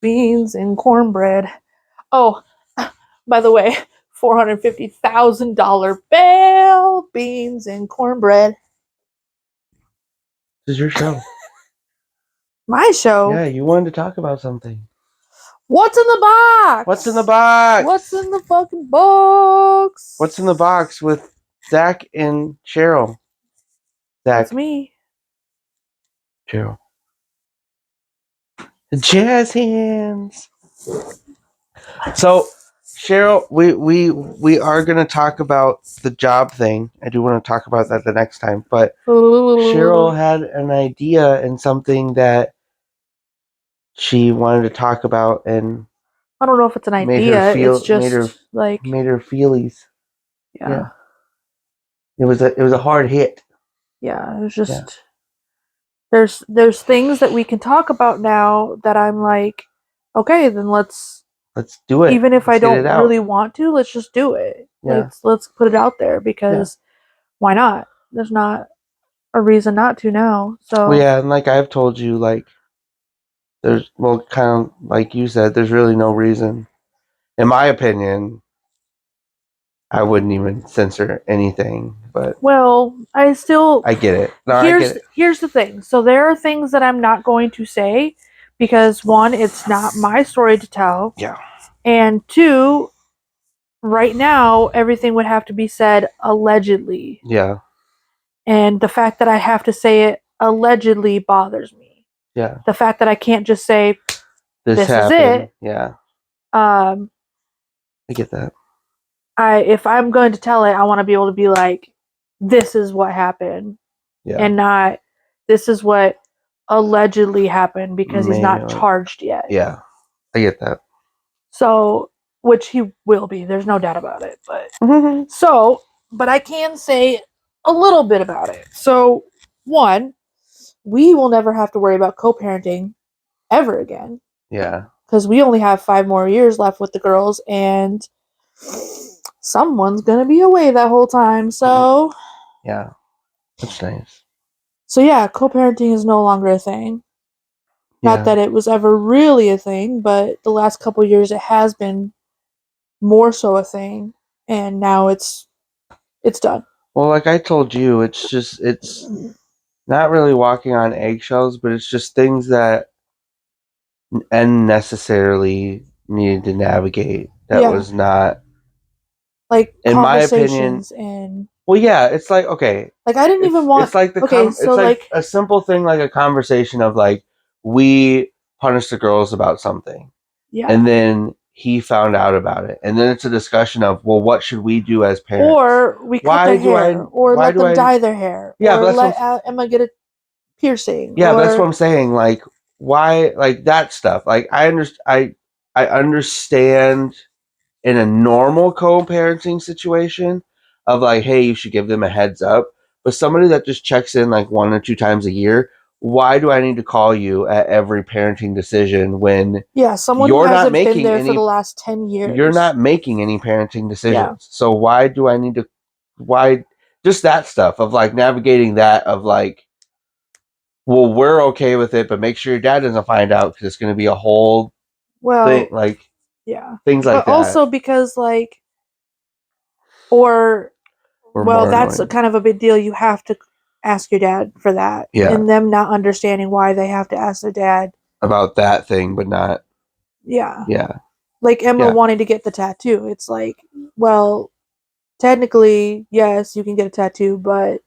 beans, and cornbread. Oh, by the way, $450,000 bail, beans, and cornbread. This is your show. My show? Yeah, you wanted to talk about something. What's in the box? What's in the box? What's in the fucking box? What's in the box with Zach and Cheryl? Zach. That's me. Cheryl. The jazz hands. So, Cheryl, we are going to talk about the job thing. I do want to talk about that the next time. But Cheryl had an idea and something that she wanted to talk about, and I don't know if it's an idea. It's just made her feelies. Yeah. It was a hard hit. Yeah, it was just there's things that we can talk about now that I'm like, okay, then let's do it. Even if I don't really want to, let's just do it. Yeah. Let's put it out there because why not? There's not a reason not to now. So well, yeah, and like I've told you, like there's kind of like you said, there's really no reason. In my opinion, I wouldn't even censor anything, but I get it. No, I get it. Here's the thing. So there are things that I'm not going to say because one, it's not my story to tell. Yeah. And two, right now everything would have to be said allegedly. Yeah. And the fact that I have to say it allegedly bothers me. Yeah. The fact that I can't just say this is it. Yeah. I get that. If I'm going to tell it, I want to be able to be like, this is what happened. Yeah. And not this is what allegedly happened because he's not charged yet. Yeah. I get that. So, which he will be, there's no doubt about it. But but I can say a little bit about it. So, one, we will never have to worry about co-parenting ever again. Yeah. Because we only have 5 more years left with the girls, and someone's gonna be away that whole time. So yeah, that's nice. So yeah, co-parenting is no longer a thing. Not that it was ever really a thing, but the last couple of years it has been more so a thing, and now it's done. Well, like I told you, it's not really walking on eggshells, but it's just things that unnecessarily needed to navigate. That was not like in my opinion. And well, yeah, it's like okay, like I didn't even want. It's like it's like a simple thing, like a conversation of like we punish the girls about something, and then he found out about it, and then it's a discussion of well, what should we do as parents, or we cut their hair, or let them dye their hair, or let Emma get a piercing. Yeah, but that's what I'm saying. Like why, like that stuff. Like I understand in a normal co-parenting situation of like, hey, you should give them a heads up. But somebody that just checks in like 1 or 2 times a year, why do I need to call you at every parenting decision when someone who hasn't been there for the last 10 years? You're not making any parenting decisions. Yeah. So why do I need to? Why just that stuff of like navigating that of like, well, we're okay with it, but make sure your dad doesn't find out because it's going to be a whole thing. Like things like that. Also because like, that's kind of a big deal. You have to ask your dad for that. Yeah. And them not understanding why they have to ask their dad about that thing, but not. Yeah. Yeah. Like Emma wanting to get the tattoo. It's like, well, technically, yes, you can get a tattoo, but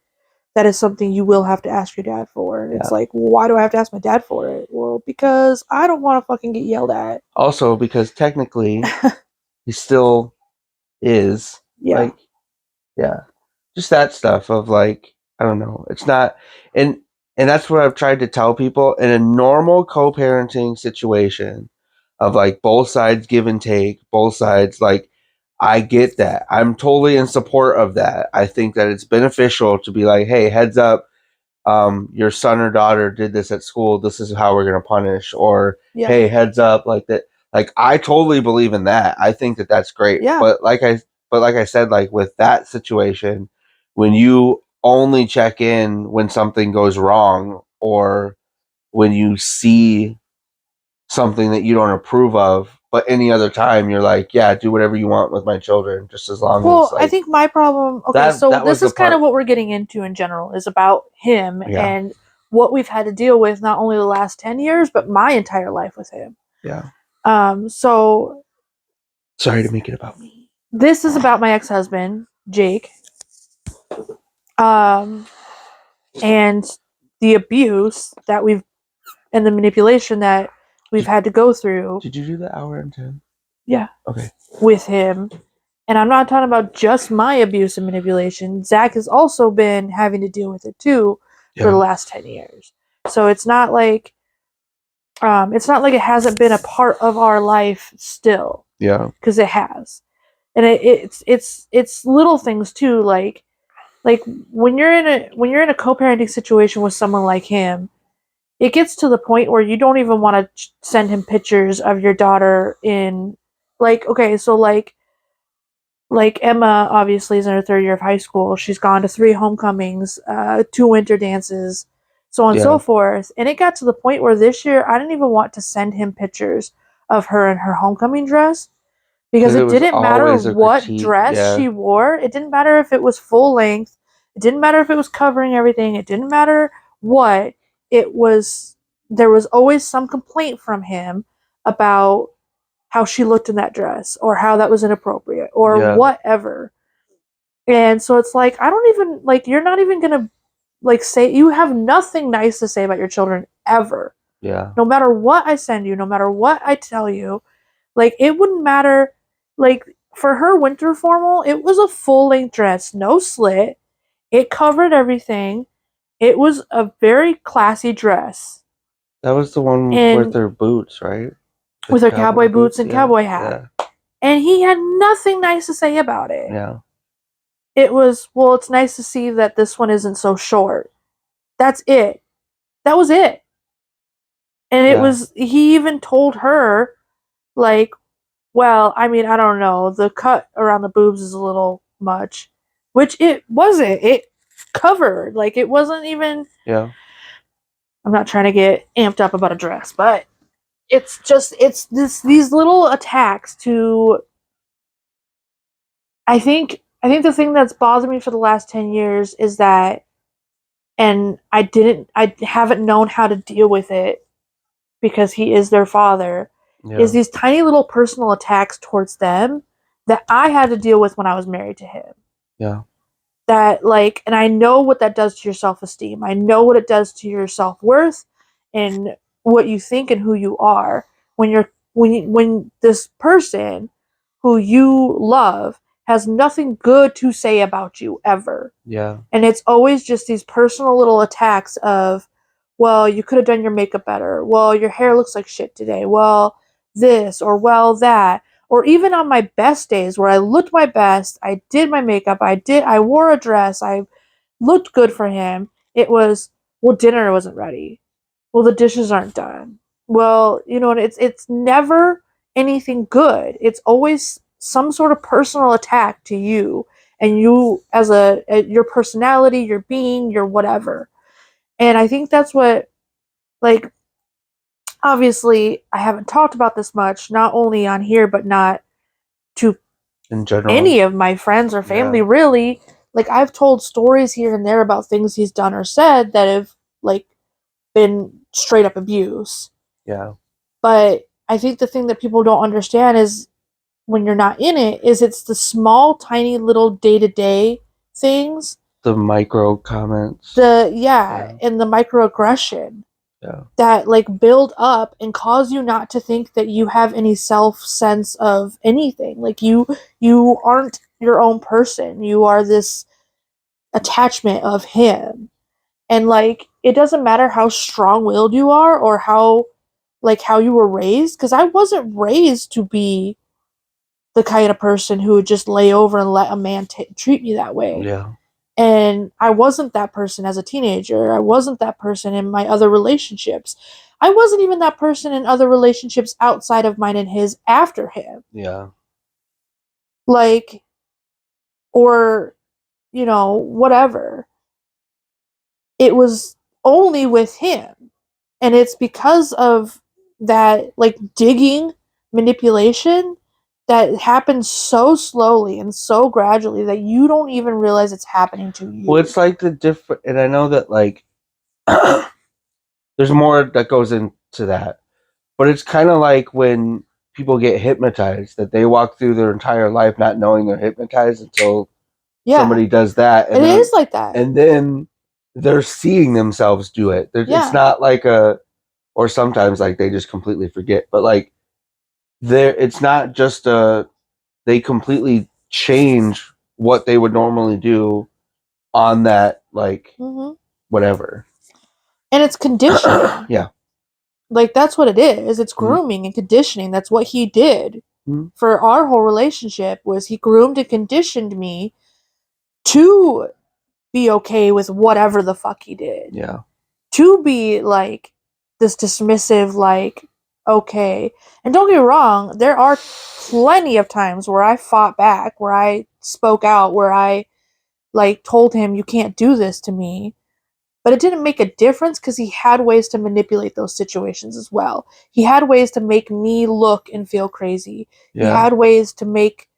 that is something you will have to ask your dad for. It's like, well, why do I have to ask my dad for it? Well, because I don't want to fucking get yelled at. Also, because technically, he still is. Yeah. Like, yeah. Just that stuff of like, I don't know. It's not, and that's what I've tried to tell people in a normal co-parenting situation of like both sides give and take, both sides like, I get that. I'm totally in support of that. I think that it's beneficial to be like, hey, heads up, your son or daughter did this at school. This is how we're going to punish. Or, hey, heads up, like that. Like I totally believe in that. I think that that's great. Yeah. But like I said, like with that situation, when you only check in when something goes wrong or when you see something that you don't approve of. But any other time, you're like, yeah, do whatever you want with my children, just as long as like. I think my problem. Okay, so this is kind of what we're getting into in general is about him and what we've had to deal with not only the last 10 years, but my entire life with him. Yeah. So. Sorry to make it about me. This is about my ex-husband, Jake. And the abuse that we've and the manipulation that we've had to go through. Did you do the hour and 10? Yeah. Okay. With him. And I'm not talking about just my abuse and manipulation. Zach has also been having to deal with it too for the last 10 years. So it's not like it hasn't been a part of our life still. Yeah. Because it has. And it's little things too, like when you're in a co-parenting situation with someone like him, it gets to the point where you don't even want to send him pictures of your daughter in like Emma obviously is in her third year of high school. She's gone to 3 homecomings, 2 winter dances, so on and so forth. And it got to the point where this year I didn't even want to send him pictures of her in her homecoming dress. Because it didn't matter what dress she wore. It didn't matter if it was full length. It didn't matter if it was covering everything. It didn't matter what. It was. There was always some complaint from him about how she looked in that dress or how that was inappropriate or whatever. And so it's like, I don't even, like, you're not even going to, like, say, you have nothing nice to say about your children ever. Yeah. No matter what I send you, no matter what I tell you, like, it wouldn't matter. Like, for her winter formal, it was a full-length dress, no slit. It covered everything. It was a very classy dress. That was the one with her boots, right? With her cowboy boots and cowboy hat. Yeah. And he had nothing nice to say about it. Yeah. It was, well, it's nice to see that this one isn't so short. That's it. That was it. And it was, he even told her, like, well, I mean, I don't know. The cut around the boobs is a little much, which it wasn't. It covered. Like, it wasn't even. Yeah. I'm not trying to get amped up about a dress, but it's just, these little attacks to. I think the thing that's bothered me for the last 10 years is that, and I haven't known how to deal with it because he is their father, is these tiny little personal attacks towards them that I had to deal with when I was married to him. Yeah. That, like, and I know what that does to your self-esteem. I know what it does to your self-worth and what you think and who you are when this person who you love has nothing good to say about you ever. Yeah. And it's always just these personal little attacks of, well, you could have done your makeup better. Well, your hair looks like shit today. Well, this or well that. Or even on my best days where I looked my best, I did my makeup, I wore a dress, I looked good for him. It was, well, dinner wasn't ready. Well, the dishes aren't done. Well, you know, and it's never anything good. It's always some sort of personal attack to you and you as your personality, your being, your whatever. And I think that's what, like, obviously I haven't talked about this much, not only on here, but not to in general any of my friends or family, really. Like, I've told stories here and there about things he's done or said that have, like, been straight up abuse. Yeah. But I think the thing that people don't understand is when you're not in it, is it's the small, tiny little day-to-day things. The micro comments. And the microaggression. Yeah. That, like, build up and cause you not to think that you have any sense of anything. Like, you aren't your own person. You are this attachment of him. And, like, it doesn't matter how strong-willed you are or how you were raised, because I wasn't raised to be the kind of person who would just lay over and let a man treat me that way. Yeah. And I wasn't that person as a teenager. I wasn't that person in my other relationships. I wasn't even that person in other relationships outside of mine and his after him. Yeah. Like, or, you know, whatever. It was only with him. And it's because of that, like, digging manipulation that happens so slowly and so gradually that you don't even realize it's happening to you. Well, it's like the different, and I know that, like, there's more that goes into that, but it's kind of like when people get hypnotized, that they walk through their entire life not knowing they're hypnotized until somebody does that, and it then, is like that, and then they're seeing themselves do it. It's not like or sometimes like they just completely forget, but like it's not just they completely change what they would normally do on that, like, whatever. And it's conditioning. Yeah. Like, that's what it is. It's grooming and conditioning. That's what he did for our whole relationship, was he groomed and conditioned me to be okay with whatever the fuck he did. Yeah. To be, like, this dismissive, like, okay. And don't get me wrong, there are plenty of times where I fought back, where I spoke out, where I, like, told him, you can't do this to me. But it didn't make a difference because he had ways to manipulate those situations as well. He had ways to make me look and feel crazy. Yeah. He had ways to make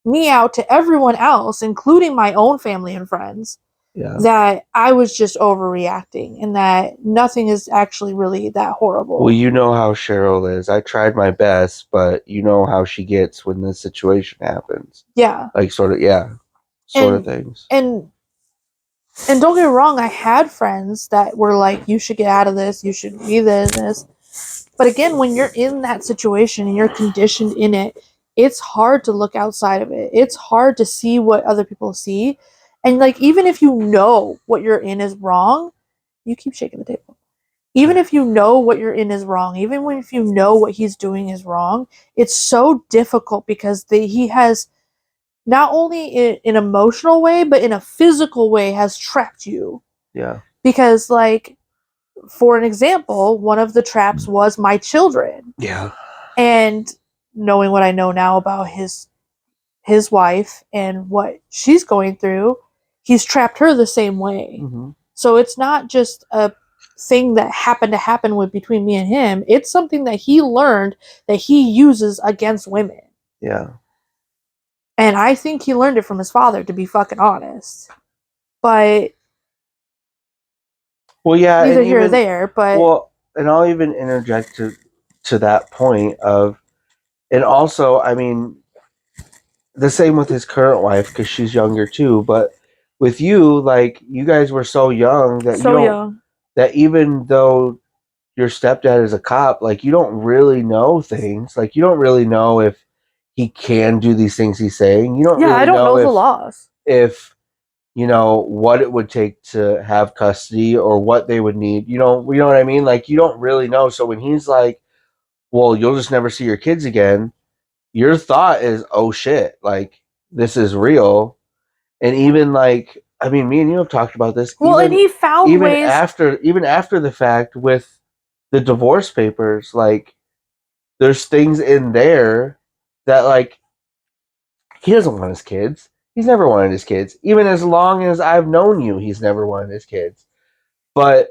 me out to everyone else, including my own family and friends, that I was just overreacting and that nothing is actually really that horrible. Well, you know how Cheryl is. I tried my best, but you know how she gets when this situation happens. Yeah. Like, sort of things. And don't get me wrong, I had friends that were like, you should get out of this, you should be this. But again, when you're in that situation and you're conditioned in it, it's hard to look outside of it. It's hard to see what other people see. And, like, even if you know what you're in is wrong, you keep shaking the table. Even if you know what you're in is wrong, even if you know what he's doing is wrong, it's so difficult because he has, not only in an emotional way, but in a physical way, has trapped you. Yeah. Because, like, for an example, one of the traps was my children. Yeah. And knowing what I know now about his wife and what she's going through, he's trapped her the same way. Mm-hmm. So it's not just a thing that happened to happen between me and him. It's something that he learned that he uses against women. Yeah. And I think he learned it from his father, to be fucking honest. But well, yeah, neither here or there. But well, and I'll even interject to that point of, and also, I mean, the same with his current wife because she's younger too. But with you, like, you guys were so young that that even though your stepdad is a cop, like, you don't really know things. Like, you don't really know if he can do these things he's saying. You don't really I don't know the laws. If you know what it would take to have custody or what they would need. You know what I mean? Like, you don't really know. So when he's like, well, you'll just never see your kids again, your thought is, oh shit, like, this is real. And even, like, I mean, me and you have talked about this. Well, and he found ways after the fact with the divorce papers, like, there's things in there that, like, he doesn't want his kids. He's never wanted his kids. Even as long as I've known you, he's never wanted his kids. But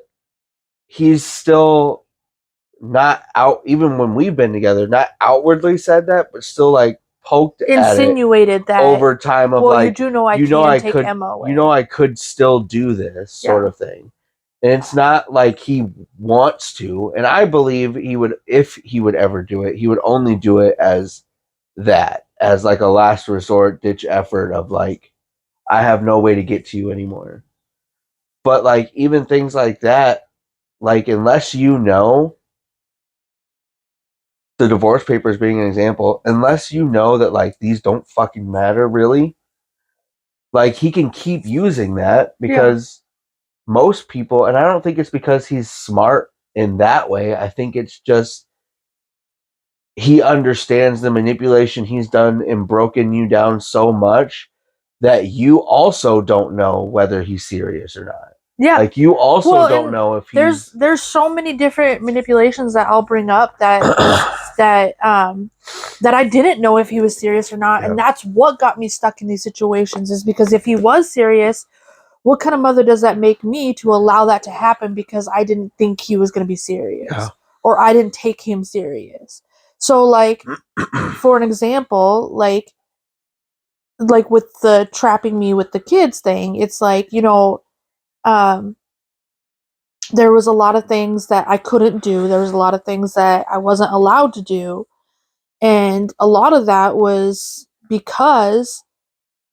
he's still not out, even when we've been together, not outwardly said that, but still, like, poked insinuated that over time of, well, like, you do know I take Emma away. You know I could still do this sort of thing. And it's not like he wants to. And I believe he would, if he would ever do it, he would only do it as that, as like a last resort ditch effort of, like, I have no way to get to you anymore. But, like, even things like that, like, unless you know, the divorce papers being an example, unless you know that, like, these don't fucking matter really, like, he can keep using that because most people, and I don't think it's because he's smart in that way. I think it's just he understands the manipulation he's done and broken you down so much that you also don't know whether he's serious or not. Yeah. Like, you also don't know if he's... There's so many different manipulations that I'll bring up that that I didn't know if he was serious or not. Yeah. And that's what got me stuck in these situations, is because if he was serious, what kind of mother does that make me to allow that to happen because I didn't think he was going to be serious? Yeah. or I didn't take him serious. So like for an example, like with the trapping me with the kids thing, it's like, there was a lot of things that I couldn't do. There was a lot of things that I wasn't allowed to do. And a lot of that was because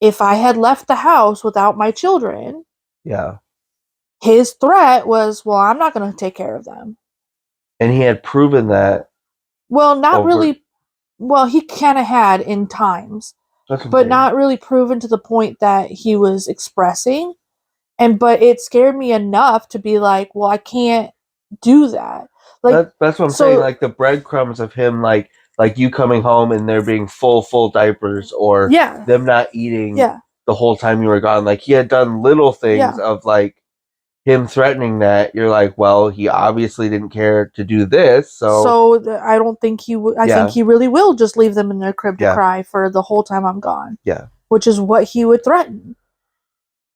if I had left the house without my children, yeah, his threat was, well, I'm not going to take care of them. And he had proven that. Well, not really. Well, he kind of had in times, but not really proven to the point that he was expressing. But it scared me enough to be like, well, I can't do that. Like that's what I'm saying. Like the breadcrumbs of him, like you coming home and there being full diapers, or them not eating the whole time you were gone. Like he had done little things of like him threatening that. You're like, well, he obviously didn't care to do this, so I don't think he would. I think he really will just leave them in their crib to cry for the whole time I'm gone. Yeah, which is what he would threaten.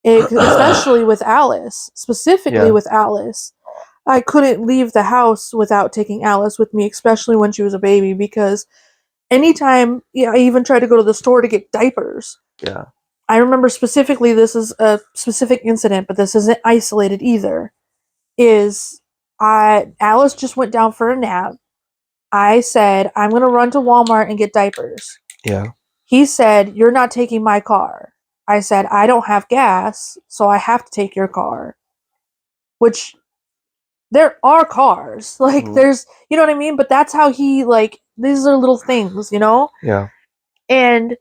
Especially with Alice, specifically with Alice. I couldn't leave the house without taking Alice with me, especially when she was a baby, because anytime I even tried to go to the store to get diapers. Yeah. I remember specifically, this is a specific incident, but this isn't isolated either. Alice just went down for a nap. I said, I'm going to run to Walmart and get diapers. Yeah. He said, you're not taking my car. I said, I don't have gas, so I have to take your car. Which, there are cars. Like, there's, you know what I mean? But that's how he, like, these are little things, Yeah. And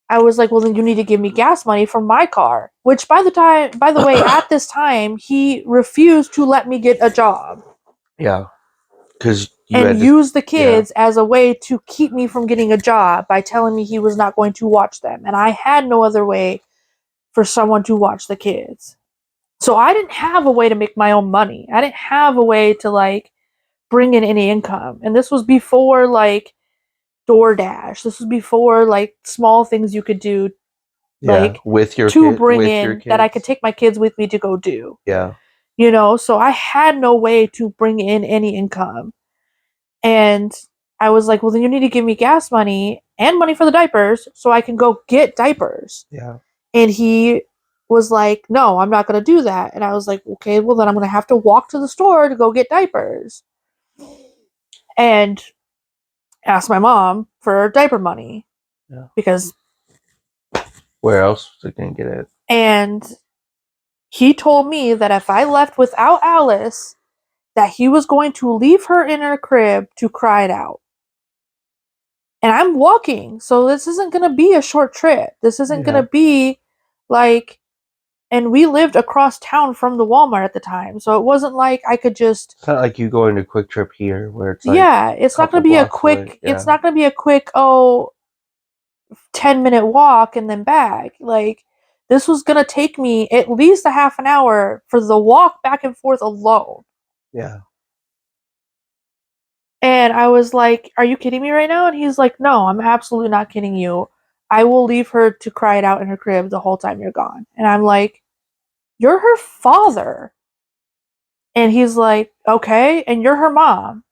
I was like, well, then you need to give me gas money for my car. Which, by the way, at this time, he refused to let me get a job. Yeah. Because use the kids as a way to keep me from getting a job by telling me he was not going to watch them. And I had no other way for someone to watch the kids. So I didn't have a way to make my own money. I didn't have a way to like bring in any income. And this was before like DoorDash. This was before like small things you could do like with your to bring in that I could take my kids with me to go do. Yeah. So I had no way to bring in any income. And I was like, well, then you need to give me gas money and money for the diapers so I can go get diapers. Yeah. And he was like, no, I'm not going to do that. And I was like, okay, well, then I'm going to have to walk to the store to go get diapers. And ask my mom for diaper money. Yeah. Because where else was I going to get it? And he told me that if I left without Alice, that he was going to leave her in her crib to cry it out. And I'm walking, so this isn't going to be a short trip. This isn't going to be like, and we lived across town from the Walmart at the time, so it wasn't like I could just. It's not like you going to Quick Trip here, where it's like it's not going to be a quick. It's not going to be a quick 10-minute walk and then back. Like this was going to take me at least a half an hour for the walk back and forth alone. Yeah. And I was like, are you kidding me right now? And he's like, no, I'm absolutely not kidding you. I will leave her to cry it out in her crib the whole time you're gone. And I'm like, you're her father. And he's like, okay, and you're her mom.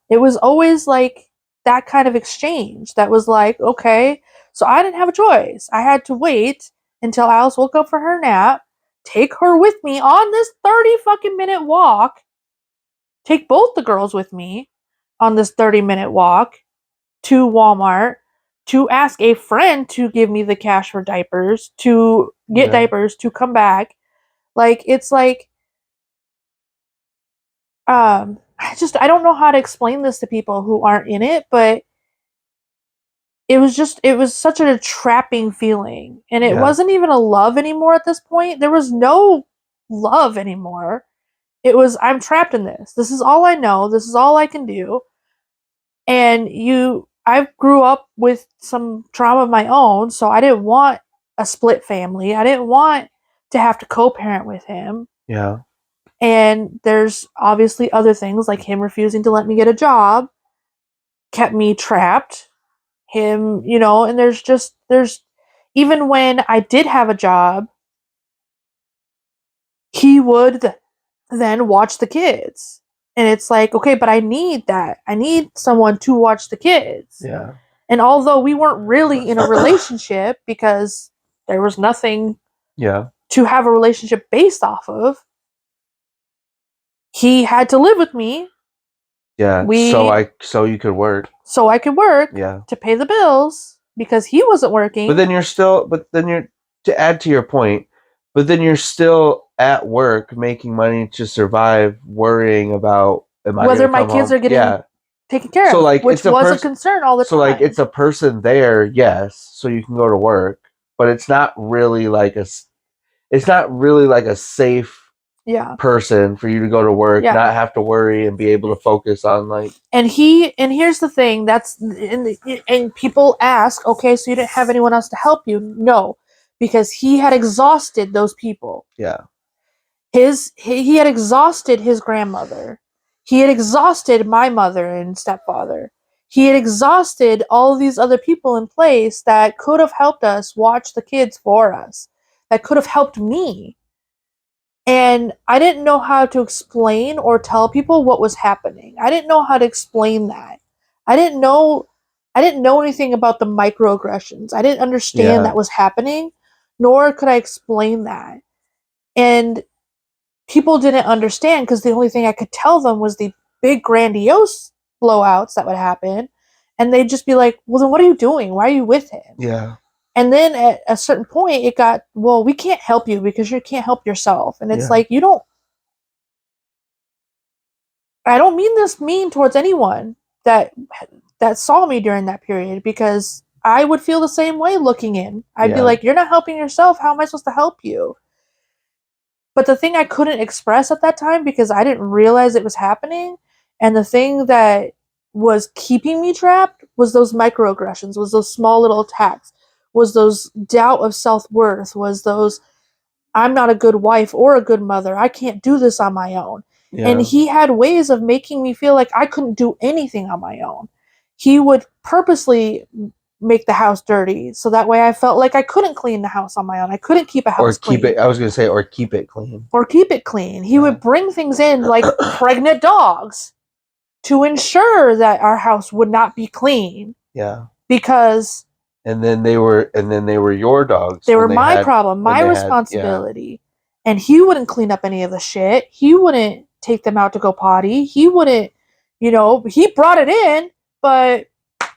It was always like that kind of exchange that was like, okay. So I didn't have a choice. I had to wait until Alice woke up for her nap, take her with me on this 30 fucking minute walk, take both the girls with me on this 30-minute walk to Walmart, to ask a friend to give me the cash for diapers, to get diapers, to come back. Like, it's like, I don't know how to explain this to people who aren't in it, but it was such a trapping feeling. And it wasn't even a love anymore at this point. There was no love anymore. It was, I'm trapped in this. This is all I know. This is all I can do. And I grew up with some trauma of my own, so I didn't want a split family. I didn't want to have to co-parent with him. Yeah. And there's obviously other things like him refusing to let me get a job kept me trapped. Him, and there's even when I did have a job, he would then watch the kids. And it's like, okay, but I need that. I need someone to watch the kids. Yeah. And although we weren't really in a relationship because there was nothing to have a relationship based off of, he had to live with me. Yeah. So you could work. So I could work. Yeah. To pay the bills because he wasn't working. But then you're to add to your point, but then you're still at work making money to survive, worrying about whether my kids are getting taken care so, of, like, which was a concern all the time. So, like, it's a person there, yes, so you can go to work, but it's not really like a safe person for you to go to work, not have to worry and be able to focus on, like. And here's the thing, and people ask, okay, so you didn't have anyone else to help you? No, because he had exhausted those people. Yeah. He had exhausted his grandmother. He had exhausted my mother and stepfather. He had exhausted all of these other people in place that could have helped us watch the kids for us, that could have helped me. And I didn't know how to explain or tell people what was happening. I didn't know how to explain that. I didn't know anything about the microaggressions. I didn't understand that was happening, nor could I explain that. And people didn't understand because the only thing I could tell them was the big grandiose blowouts that would happen. And they'd just be like, well, then what are you doing? Why are you with him? Yeah. And then at a certain point, it got, well, we can't help you because you can't help yourself. And it's like, I don't mean this mean towards anyone that saw me during that period, because I would feel the same way looking in. I'd be like, you're not helping yourself. How am I supposed to help you? But the thing I couldn't express at that time because I didn't realize it was happening, and the thing that was keeping me trapped was those microaggressions, was those small little attacks, was those doubt of self-worth, was those I'm not a good wife or a good mother. I can't do this on my own. Yeah. And he had ways of making me feel like I couldn't do anything on my own. He would purposely make the house dirty so that way I felt like I couldn't clean the house on my own. I couldn't keep a house clean. I was going to say, or keep it clean. Or keep it clean. He would bring things in like pregnant dogs to ensure that our house would not be clean. Yeah. Because and then they were your dogs. They were my problem, my responsibility. And he wouldn't clean up any of the shit. He wouldn't take them out to go potty. He wouldn't, he brought it in, but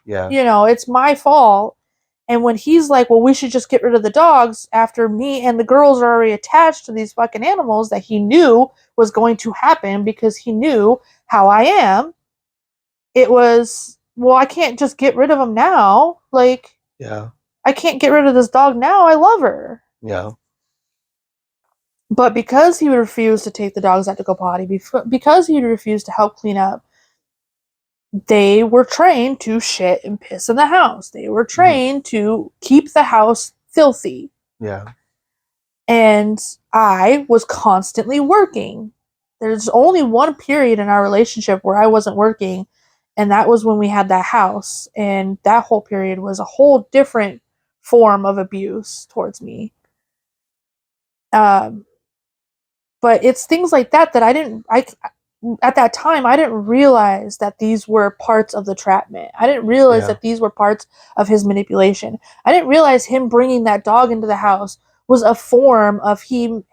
it's my fault. And when he's like, well, we should just get rid of the dogs after me and the girls are already attached to these fucking animals that he knew was going to happen because he knew how I am, it was, well, I can't just get rid of them now. Like, I can't get rid of this dog now. I love her. Yeah. But because he would refuse to take the dogs out to go potty, because he would refuse to help clean up, they were trained to shit and piss in the house. They were trained to keep the house filthy. Yeah. And I was constantly working. There's only one period in our relationship where I wasn't working, and that was when we had that house. And that whole period was a whole different form of abuse towards me. But it's things like that that at that time, I didn't realize that these were parts of the trapment. I didn't realize that these were parts of his manipulation. I didn't realize him bringing that dog into the house was a form of him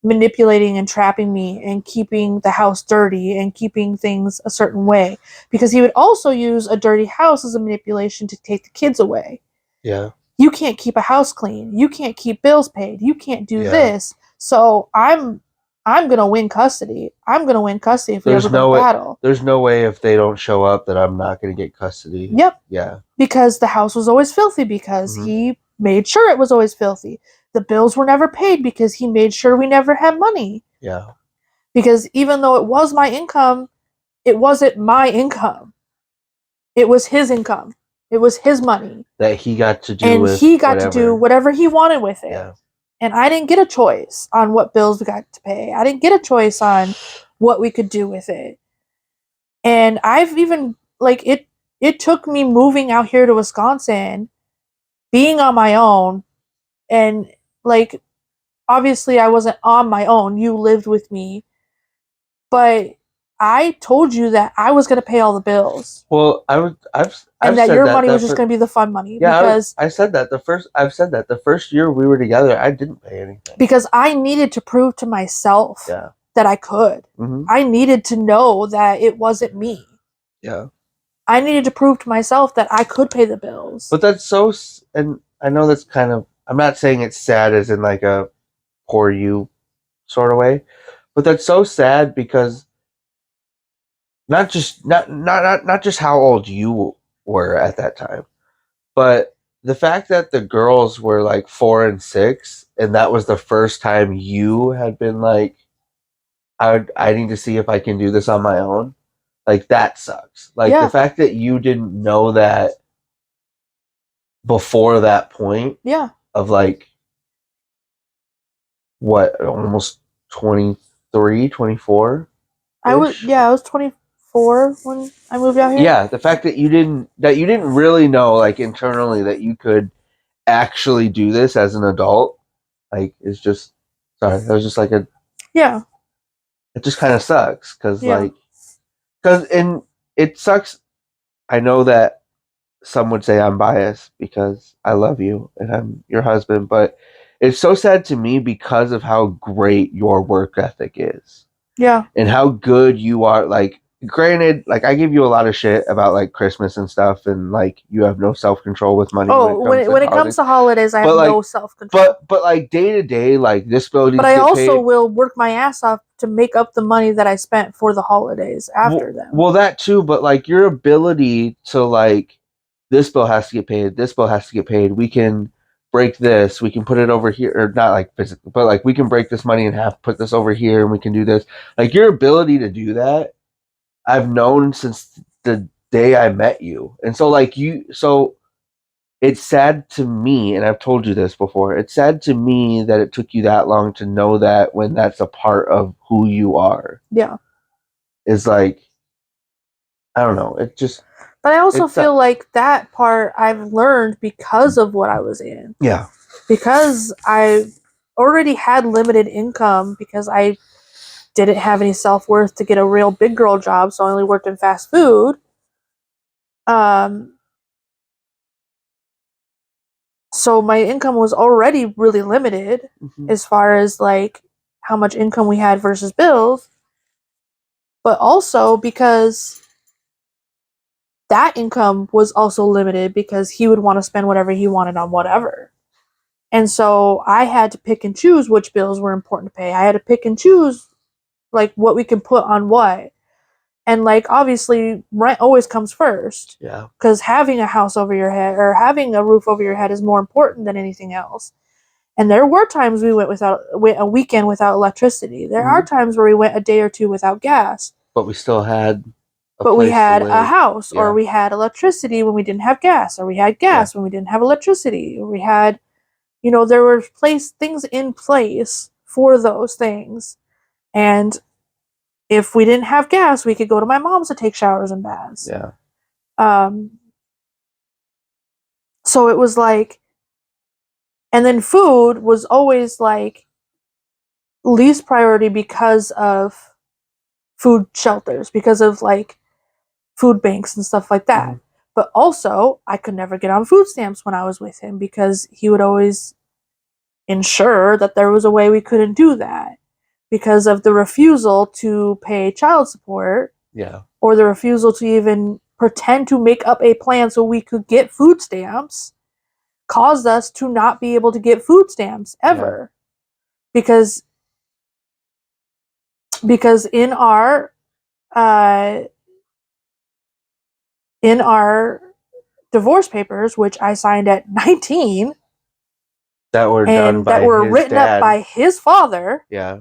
manipulating and trapping me and keeping the house dirty and keeping things a certain way. Because he would also use a dirty house as a manipulation to take the kids away. Yeah. You can't keep a house clean. You can't keep bills paid. You can't do this. So I'm gonna win custody. I'm gonna win custody if we ever go to battle. There's no way if they don't show up that I'm not gonna get custody. Yep. Yeah. Because the house was always filthy because he made sure it was always filthy. The bills were never paid because he made sure we never had money. Yeah. Because even though it was my income, it wasn't my income. It was his income. It was his money. That he got to do and he got to do whatever he wanted with it. Yeah. And I didn't get a choice on what bills we got to pay. I didn't get a choice on what we could do with it. And I've even, like, it took me moving out here to Wisconsin, being on my own, and, like, obviously I wasn't on my own. You lived with me. But I told you that I was going to pay all the bills. Well, I've and that said your that, money was just going to be the fun money. Yeah, because I said that I've said that the first year we were together, I didn't pay anything because I needed to prove to myself that I could. Mm-hmm. I needed to know that it wasn't me. Yeah. I needed to prove to myself that I could pay the bills. But that's so, and I know that's kind of, I'm not saying it's sad as in like a poor you sort of way, but that's so sad because not just not just how old you were at that time, but the fact that the girls were like 4 and 6, and that was the first time you had been like, I need to see if I can do this on my own. Like that sucks. Like the fact that you didn't know that before that point. Yeah. Of like what, almost 23, 24? I was 24 when I moved out here. Yeah, the fact that you didn't really know like internally that you could actually do this as an adult, like, is just, sorry, that was just like a, it just kind of sucks because and it sucks. I know that some would say I'm biased because I love you and I'm your husband, but it's so sad to me because of how great your work ethic is. Yeah. And how good you are. Like, granted, like, I give you a lot of shit about like Christmas and stuff, and like you have no self control with money. When it comes to holidays, I have no self control. But like day to day, like this bill needs But to I get also paid. will work my ass off to make up the money that I spent for the holidays after them. Well, that too, but like your ability to like, this bill has to get paid, this bill has to get paid. We can break this, we can put it over here, or not like physically, but like we can break this money in half, put this over here, and we can do this. Like your ability to do that, I've known since the day I met you. And so like so it's sad to me, and I've told you this before, it's sad to me that it took you that long to know that when that's a part of who you are. Yeah. Is like, I don't know, it just. But I also feel like that part I've learned because of what I was in. Yeah. Because I already had limited income because I didn't have any self-worth to get a real big girl job, so I only worked in fast food. So my income was already really limited as far as like how much income we had versus bills. But also because that income was also limited because he would want to spend whatever he wanted on whatever. And so I had to pick and choose which bills were important to pay. I had to pick and choose like what we can put on what. And like obviously rent always comes first. Yeah. Because having a house over your head or having a roof over your head is more important than anything else. And there were times we went a weekend without electricity. There are times where we went a day or two without gas. But we still had we had a house, or we had electricity when we didn't have gas, or we had gas when we didn't have electricity, or we had, there were things in place for those things. And if we didn't have gas, we could go to my mom's to take showers and baths. Yeah. So it was like, and then food was always like least priority because of food shelters, because of like food banks and stuff like that. But also, I could never get on food stamps when I was with him because he would always ensure that there was a way we couldn't do that because of the refusal to pay child support. Yeah. Or the refusal to even pretend to make up a plan so we could get food stamps caused us to not be able to get food stamps ever. Yeah. Because in our divorce papers, which I signed at 19, that were done by written up by his father. Yeah.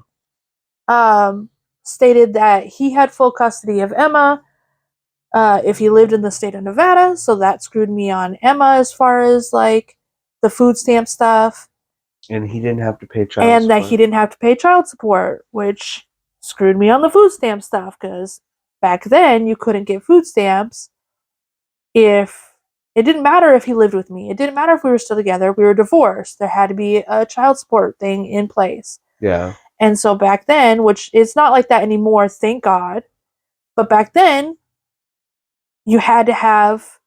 Stated that he had full custody of Emma if he lived in the state of Nevada, so that screwed me on Emma as far as like the food stamp stuff. And he didn't have to pay child support. And that he didn't have to pay child support, which screwed me on the food stamp stuff because back then you couldn't get food stamps if it didn't matter if he lived with me. It didn't matter if we were still together. We were divorced. There had to be a child support thing in place. Yeah. And so back then, which it's not like that anymore, thank God. But back then, you had to have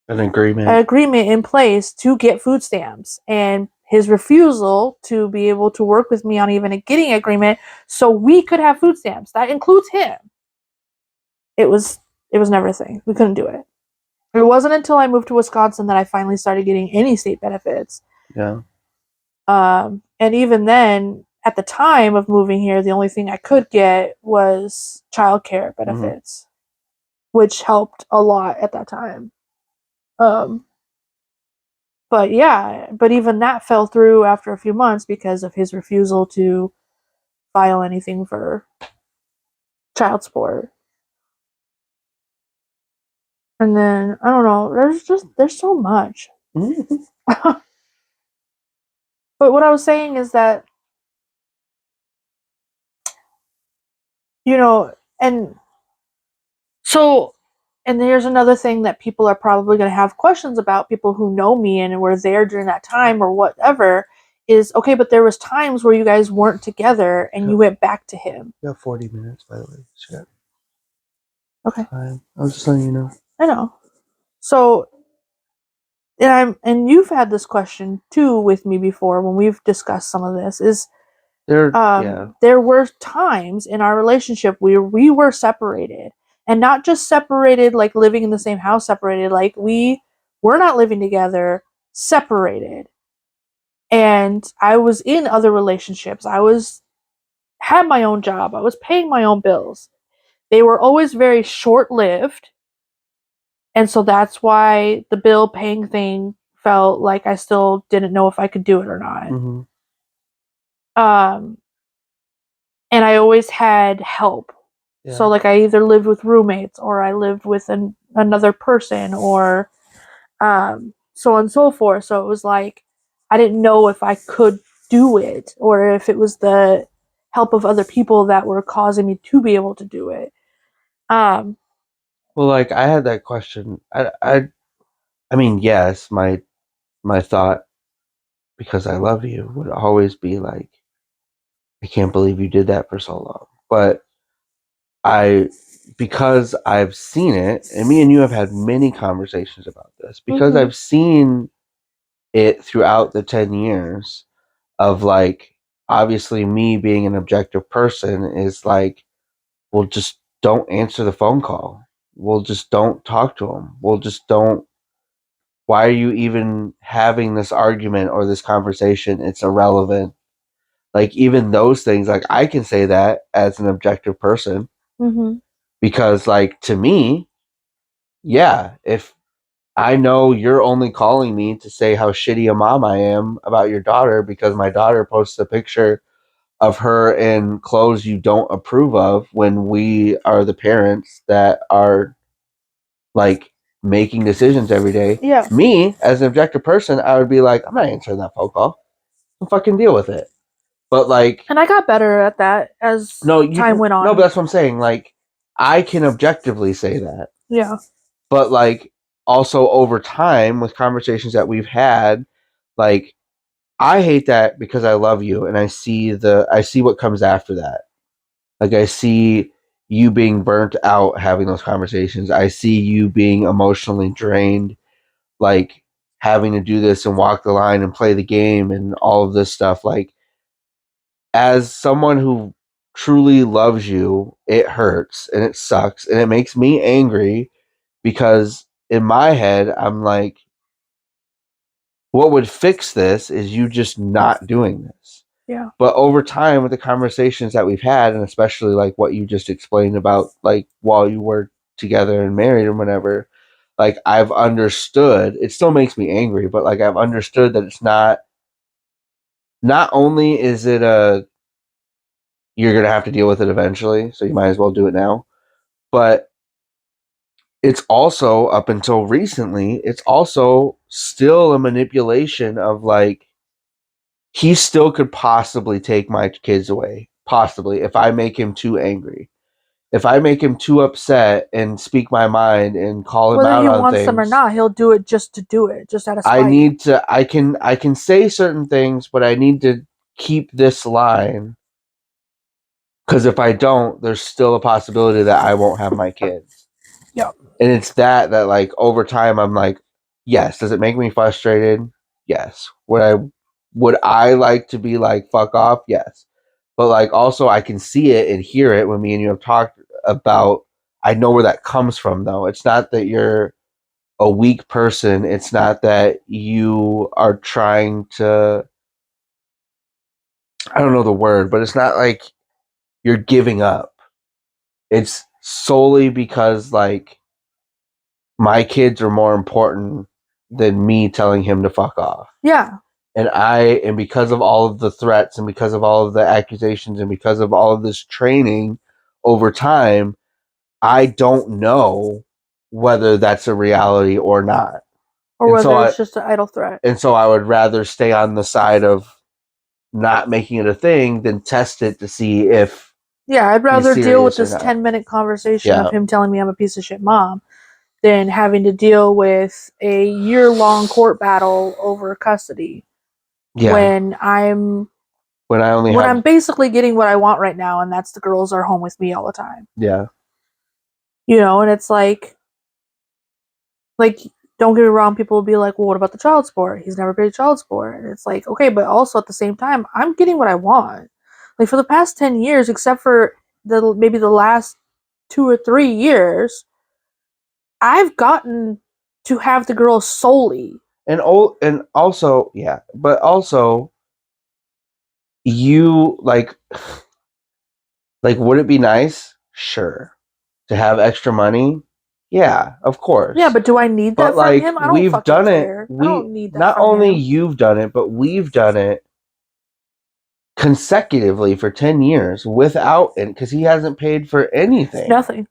an agreement in place to get food stamps. And his refusal to be able to work with me on even getting an agreement so we could have food stamps, that includes him. It was never a thing. We couldn't do it. It wasn't until I moved to Wisconsin that I finally started getting any state benefits. Yeah. And even then, at the time of moving here, the only thing I could get was childcare benefits, which helped a lot at that time. But yeah, but even that fell through after a few months because of his refusal to file anything for child support. And then I don't know, there's so much. But what I was saying is that, you know, and so, and here's another thing that people are probably going to have questions about, people who know me and were there during that time or whatever, is okay, but there was times where you guys weren't together and you went back to him. You have 40 minutes, by the way. Shit. Okay. I was just letting you know. I know. So, and you've had this question too with me before when we've discussed some of this, is there were times in our relationship where we were separated, and not just separated like living in the same house, separated like we were not living together, separated. And I was in other relationships. Had my own job. I was paying my own bills. They were always very short-lived. And so that's why the bill paying thing felt like I still didn't know if I could do it or not. Mm-hmm. And I always had help. Yeah. So like I either lived with roommates or I lived with another person or so on and so forth. So it was like I didn't know if I could do it or if it was the help of other people that were causing me to be able to do it. Well, like I had that question. I mean, yes, my thought, because I love you, would always be like, I can't believe you did that for so long. But because I've seen it, and me and you have had many conversations about this, because I've seen it throughout the 10 years of like, obviously me being an objective person is like, well, just don't answer the phone call. We'll just don't talk to him. We'll just don't. Why are you even having this argument or this conversation? It's irrelevant. Like, even those things, like, I can say that as an objective person. Mm-hmm. Because, like, to me, yeah, if I know you're only calling me to say how shitty a mom I am about your daughter because my daughter posts a picture of her in clothes you don't approve of when we are the parents that are, like, making decisions every day. Yeah. Me, as an objective person, I would be like, I'm not answering that phone call. Don't fucking deal with it. But like, and I got better at that as time went on. No, but that's what I'm saying. Like, I can objectively say that. Yeah. But like, also over time with conversations that we've had, like, I hate that because I love you and I see what comes after that. Like, I see you being burnt out having those conversations. I see you being emotionally drained, like having to do this and walk the line and play the game and all of this stuff. Like, as someone who truly loves you, it hurts and it sucks and it makes me angry because in my head, I'm like, what would fix this is you just not doing this. Yeah. But over time, with the conversations that we've had, and especially like what you just explained about like while you were together and married and whatever, like I've understood. It still makes me angry, but like I've understood that it's not. Not only is it you're gonna have to deal with it eventually, so you might as well do it now. But it's also, up until recently, it's also still a manipulation of like, he still could possibly take my kids away. Possibly, if I make him too angry. If I make him too upset and speak my mind and call him out on things. Whether he wants them or not, he'll do it just to do it, just out of spite. I can say certain things, but I need to keep this line Because if I don't, there's still a possibility that I won't have my kids. Yep. And it's that like over time I'm like, yes, does it make me frustrated? Yes. Would I like to be like fuck off? Yes. But like also I can see it and hear it when me and you have talked about. I know where that comes from though. It's not that you're a weak person. It's not that you are trying to, I don't know the word, but it's not like you're giving up. It's solely because like my kids are more important than me telling him to fuck off. Yeah. And because of all of the threats and because of all of the accusations and because of all of this training over time, I don't know whether that's a reality or not. Or whether it's just an idle threat. And so I would rather stay on the side of not making it a thing than test it to see if. Yeah, I'd rather deal with this 10-minute conversation of him telling me I'm a piece of shit mom than having to deal with a year-long court battle over custody. Yeah. When I'm basically getting what I want right now, and that's the girls are home with me all the time. Yeah. You know, and it's like, don't get me wrong, people will be like, well, what about the child support? He's never paid child support. And it's like, okay, but also at the same time, I'm getting what I want. Like, for the past 10 years, except for maybe the last 2 or 3 years, I've gotten to have the girls solely. And also, yeah, but also, you like, would it be nice? Sure. To have extra money? Yeah, of course. Yeah, but do I need that from him? I don't fucking care. I don't need that not from only him. you've done it, but we've done it consecutively for 10 years without it because he hasn't paid for anything. Nothing.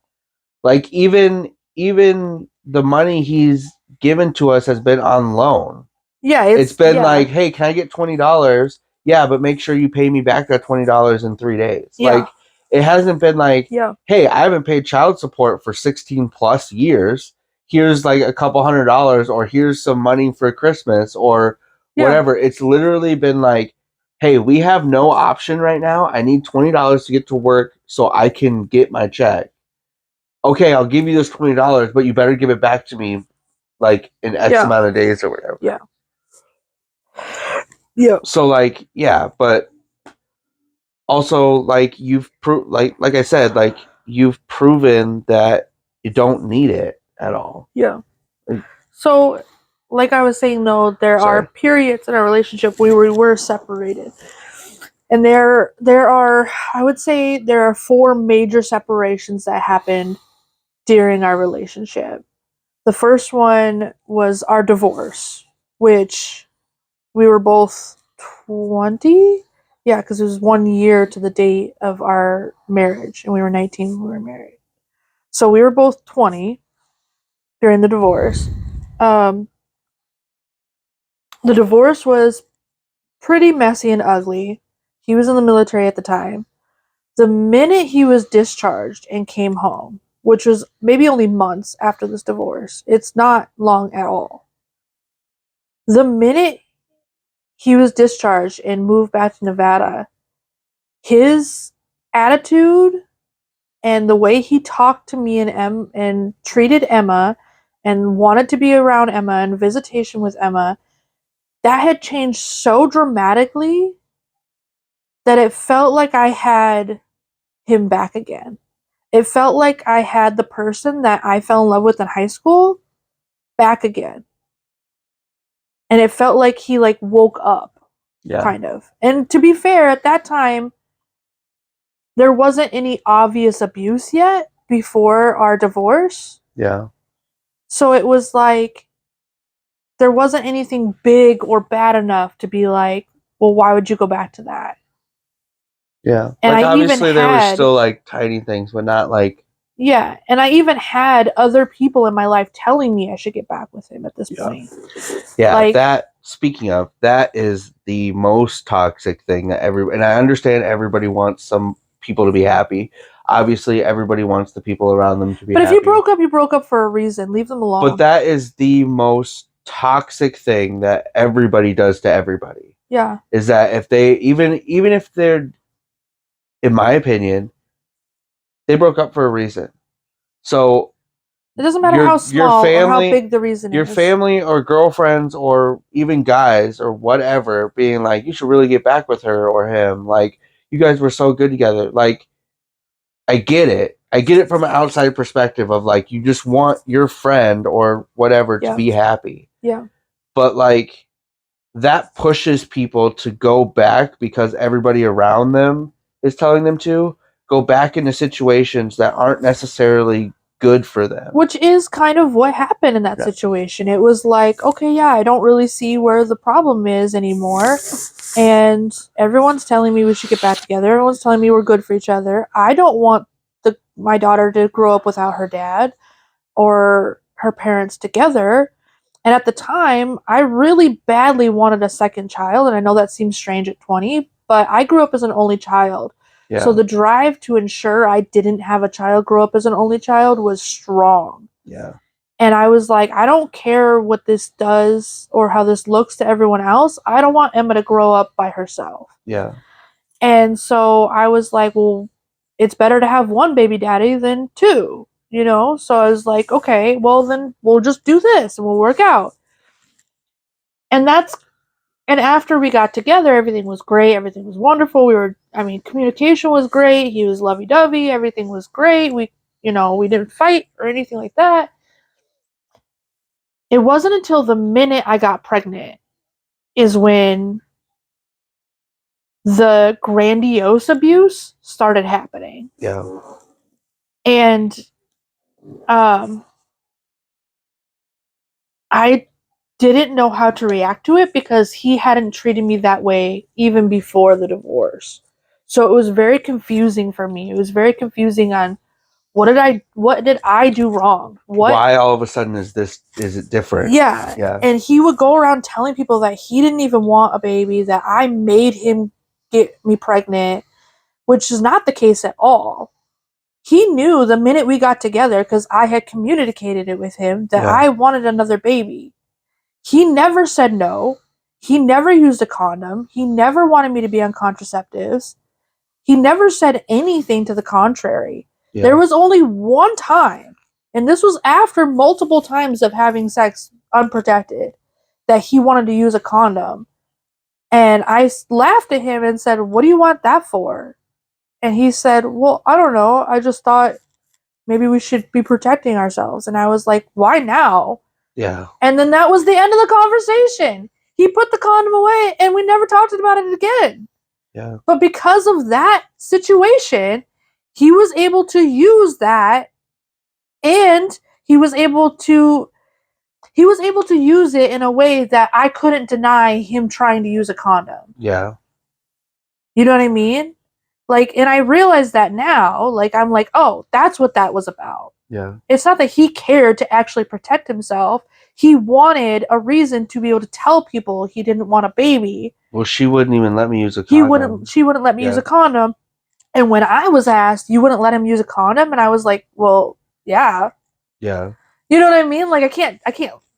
Like even the money he's given to us has been on loan. Yeah, it's been like, hey, can I get $20? Yeah, but make sure you pay me back that $20 in 3 days. Yeah. Like, it hasn't been like, yeah, hey, I haven't paid child support for 16 plus years. Here's like a couple $100, or here's some money for Christmas, or whatever. It's literally been like, hey, we have no option right now. I need $20 to get to work so I can get my check. Okay, I'll give you this $20, but you better give it back to me like in X amount of days or whatever. Yeah. Yeah. So like, yeah, but also like you've like I said, like you've proven that you don't need it at all. Yeah. So, like I was saying, though, there are periods in our relationship where we were separated. And there are, I would say, there are 4 major separations that happened during our relationship. The first one was our divorce, which we were both 20. Yeah, because it was 1 year to the date of our marriage, and we were 19 when we were married. So we were both 20 during the divorce. The divorce was pretty messy and ugly. He was in the military at the time. The minute he was discharged and came home, which was maybe only months after this divorce, it's not long at all. The minute he was discharged and moved back to Nevada, his attitude and the way he talked to me and treated Emma and wanted to be around Emma and visitation with Emma, that had changed so dramatically that it felt like I had him back again. It felt like I had the person that I fell in love with in high school back again. And it felt like he woke up, kind of. And to be fair, at that time, there wasn't any obvious abuse yet before our divorce. Yeah. So it was like there wasn't anything big or bad enough to be like, well, why would you go back to that? Yeah. And like I obviously even there were had, still like tiny things, but not like. Yeah, and I even had other people in my life telling me I should get back with him at this point. Yeah, that, speaking of, that is the most toxic thing that and I understand everybody wants some people to be happy. Obviously, everybody wants the people around them to be happy. But if you broke up for a reason. Leave them alone. But that is the most toxic thing that everybody does to everybody. Yeah. Is that if they, even if they're in my opinion, they broke up for a reason. So it doesn't matter how small or how big the reason your is. family or girlfriends or even guys or whatever being like, you should really get back with her or him. Like, you guys were so good together. Like, I get it. I get it from an outside perspective of like, you just want your friend or whatever to be happy. Yeah. But like, that pushes people to go back because everybody around them is telling them to go back into situations that aren't necessarily good for them. Which is kind of what happened in that situation. It was like, okay, yeah, I don't really see where the problem is anymore. And everyone's telling me we should get back together. Everyone's telling me we're good for each other. I don't want my daughter to grow up without her dad or her parents together. And at the time, I really badly wanted a second child. And I know that seems strange at 20, but I grew up as an only child. Yeah. So the drive to ensure I didn't have a child grow up as an only child was strong. Yeah. And I was like, I don't care what this does or how this looks to everyone else. I don't want Emma to grow up by herself. Yeah. And so I was like, well, it's better to have one baby daddy than two, you know? So I was like, okay, well, then we'll just do this and we'll work out. And after we got together, everything was great. Everything was wonderful. Communication was great. He was lovey-dovey. Everything was great. We didn't fight or anything like that. It wasn't until the minute I got pregnant is when the grandiose abuse started happening. Yeah. And I didn't know how to react to it because he hadn't treated me that way even before the divorce. So it was very confusing for me. It was very confusing on what did I do wrong? Why all of a sudden is it different? Yeah. Yeah. And he would go around telling people that he didn't even want a baby, that I made him get me pregnant, which is not the case at all. He knew the minute we got together, because I had communicated it with him, that I wanted another baby. He never said no. He never used a condom. He never wanted me to be on contraceptives. He never said anything to the contrary. Yeah. There was only one time, and this was after multiple times of having sex unprotected, that he wanted to use a condom. And I laughed at him and said, "What do you want that for?" And he said, "Well, I don't know. I just thought maybe we should be protecting ourselves." And I was like, "Why now?" Yeah. And then that was the end of the conversation. He put the condom away and we never talked about it again. Yeah. But because of that situation, he was able to use that, and he was able to use it in a way that I couldn't deny him trying to use a condom. Yeah. You know what I mean? Like, and I realize that now, like, I'm like, oh, that's what that was about. Yeah. It's not that he cared to actually protect himself. He wanted a reason to be able to tell people he didn't want a baby. Well, she wouldn't even let me use a condom. She wouldn't let me use a condom. And when I was asked, you wouldn't let him use a condom? And I was like, well, yeah. Yeah. You know what I mean? Like, I can't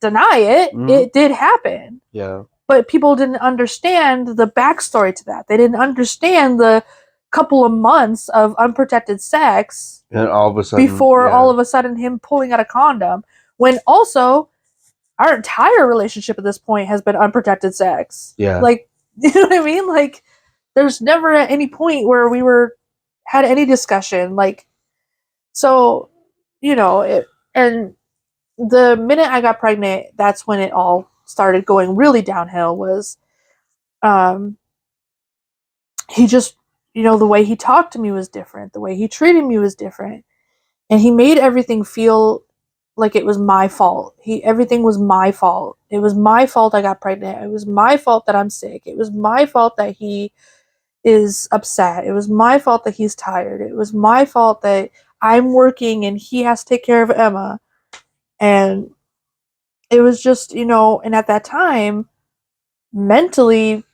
deny it. Mm-hmm. It did happen. Yeah. But people didn't understand the backstory to that. They didn't understand the couple of months of unprotected sex, and all of a sudden, before all of a sudden him pulling out a condom, when also our entire relationship at this point has been unprotected sex. Yeah. Like, you know what I mean? Like, there's never at any point where we had any discussion. Like, so, and the minute I got pregnant, that's when it all started going really downhill. Was he just, the way he talked to me was different. The way he treated me was different. And he made everything feel like it was my fault. Everything was my fault. It was my fault I got pregnant. It was my fault that I'm sick. It was my fault that he is upset. It was my fault that he's tired. It was my fault that I'm working and he has to take care of Emma. And it was just, and at that time, mentally,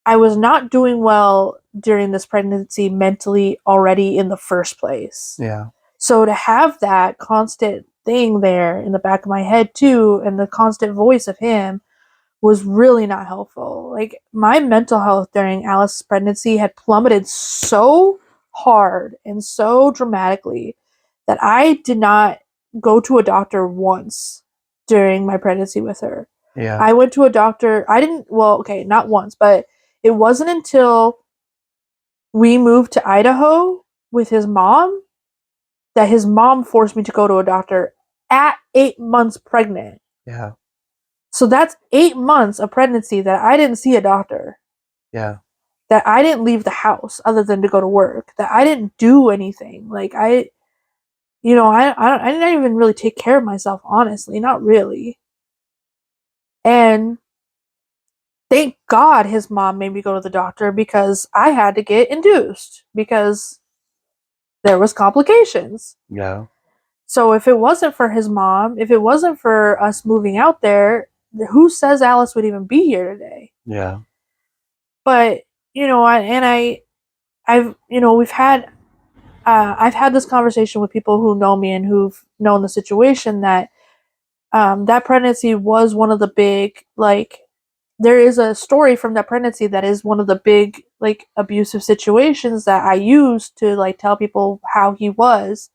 I was not doing well during this pregnancy mentally already in the first place. Yeah. So to have that constant thing there in the back of my head too, and the constant voice of him, was really not helpful. Like, my mental health during Alice's pregnancy had plummeted so hard and so dramatically that I did not go to a doctor once during my pregnancy with her. Yeah. I went to a doctor. I didn't, well, okay, not once, but it wasn't until we moved to Idaho with his mom that his mom forced me to go to a doctor at 8 months pregnant. Yeah. So that's 8 months of pregnancy that I didn't see a doctor. Yeah. That I didn't leave the house other than to go to work. That I didn't do anything. Like I didn't even really take care of myself, honestly, not really. And thank God his mom made me go to the doctor because I had to get induced because there was complications. Yeah. So if it wasn't for his mom, if it wasn't for us moving out there, who says Alice would even be here today? Yeah. But I've had this conversation with people who know me and who've known the situation that that pregnancy was one of the big, like, there is a story from that pregnancy that is one of the big, like, abusive situations that I used to, like, tell people how he was,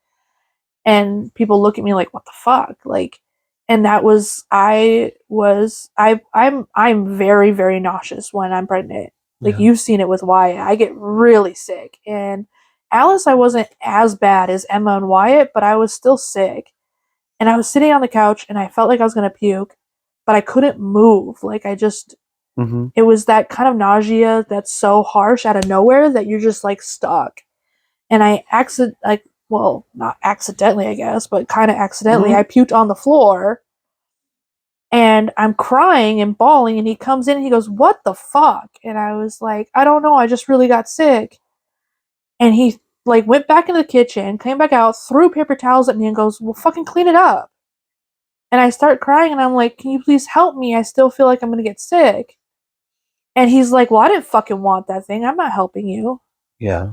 and people look at me like, what the fuck, like, and that was I'm very, very nauseous when I'm pregnant. Like, Yeah. you've seen it with Wyatt. I get really sick. And Alice, I wasn't as bad as Emma and Wyatt, but I was still sick. And I was sitting on the couch and I felt like I was going to puke, but I couldn't move. Like, it was that kind of nausea that's so harsh out of nowhere that you're just like stuck. And well, not accidentally, I guess, but kind of accidentally, I puked on the floor. And I'm crying and bawling, and he comes in and he goes, "What the fuck?" And I was like, "I don't know, I just really got sick." And he, like, went back in the kitchen, came back out, threw paper towels at me and goes, "Well, fucking clean it up." And I start crying and I'm like, "Can you please help me? I still feel like I'm gonna get sick." And he's like, "Well, I didn't fucking want that thing. I'm not helping you." Yeah.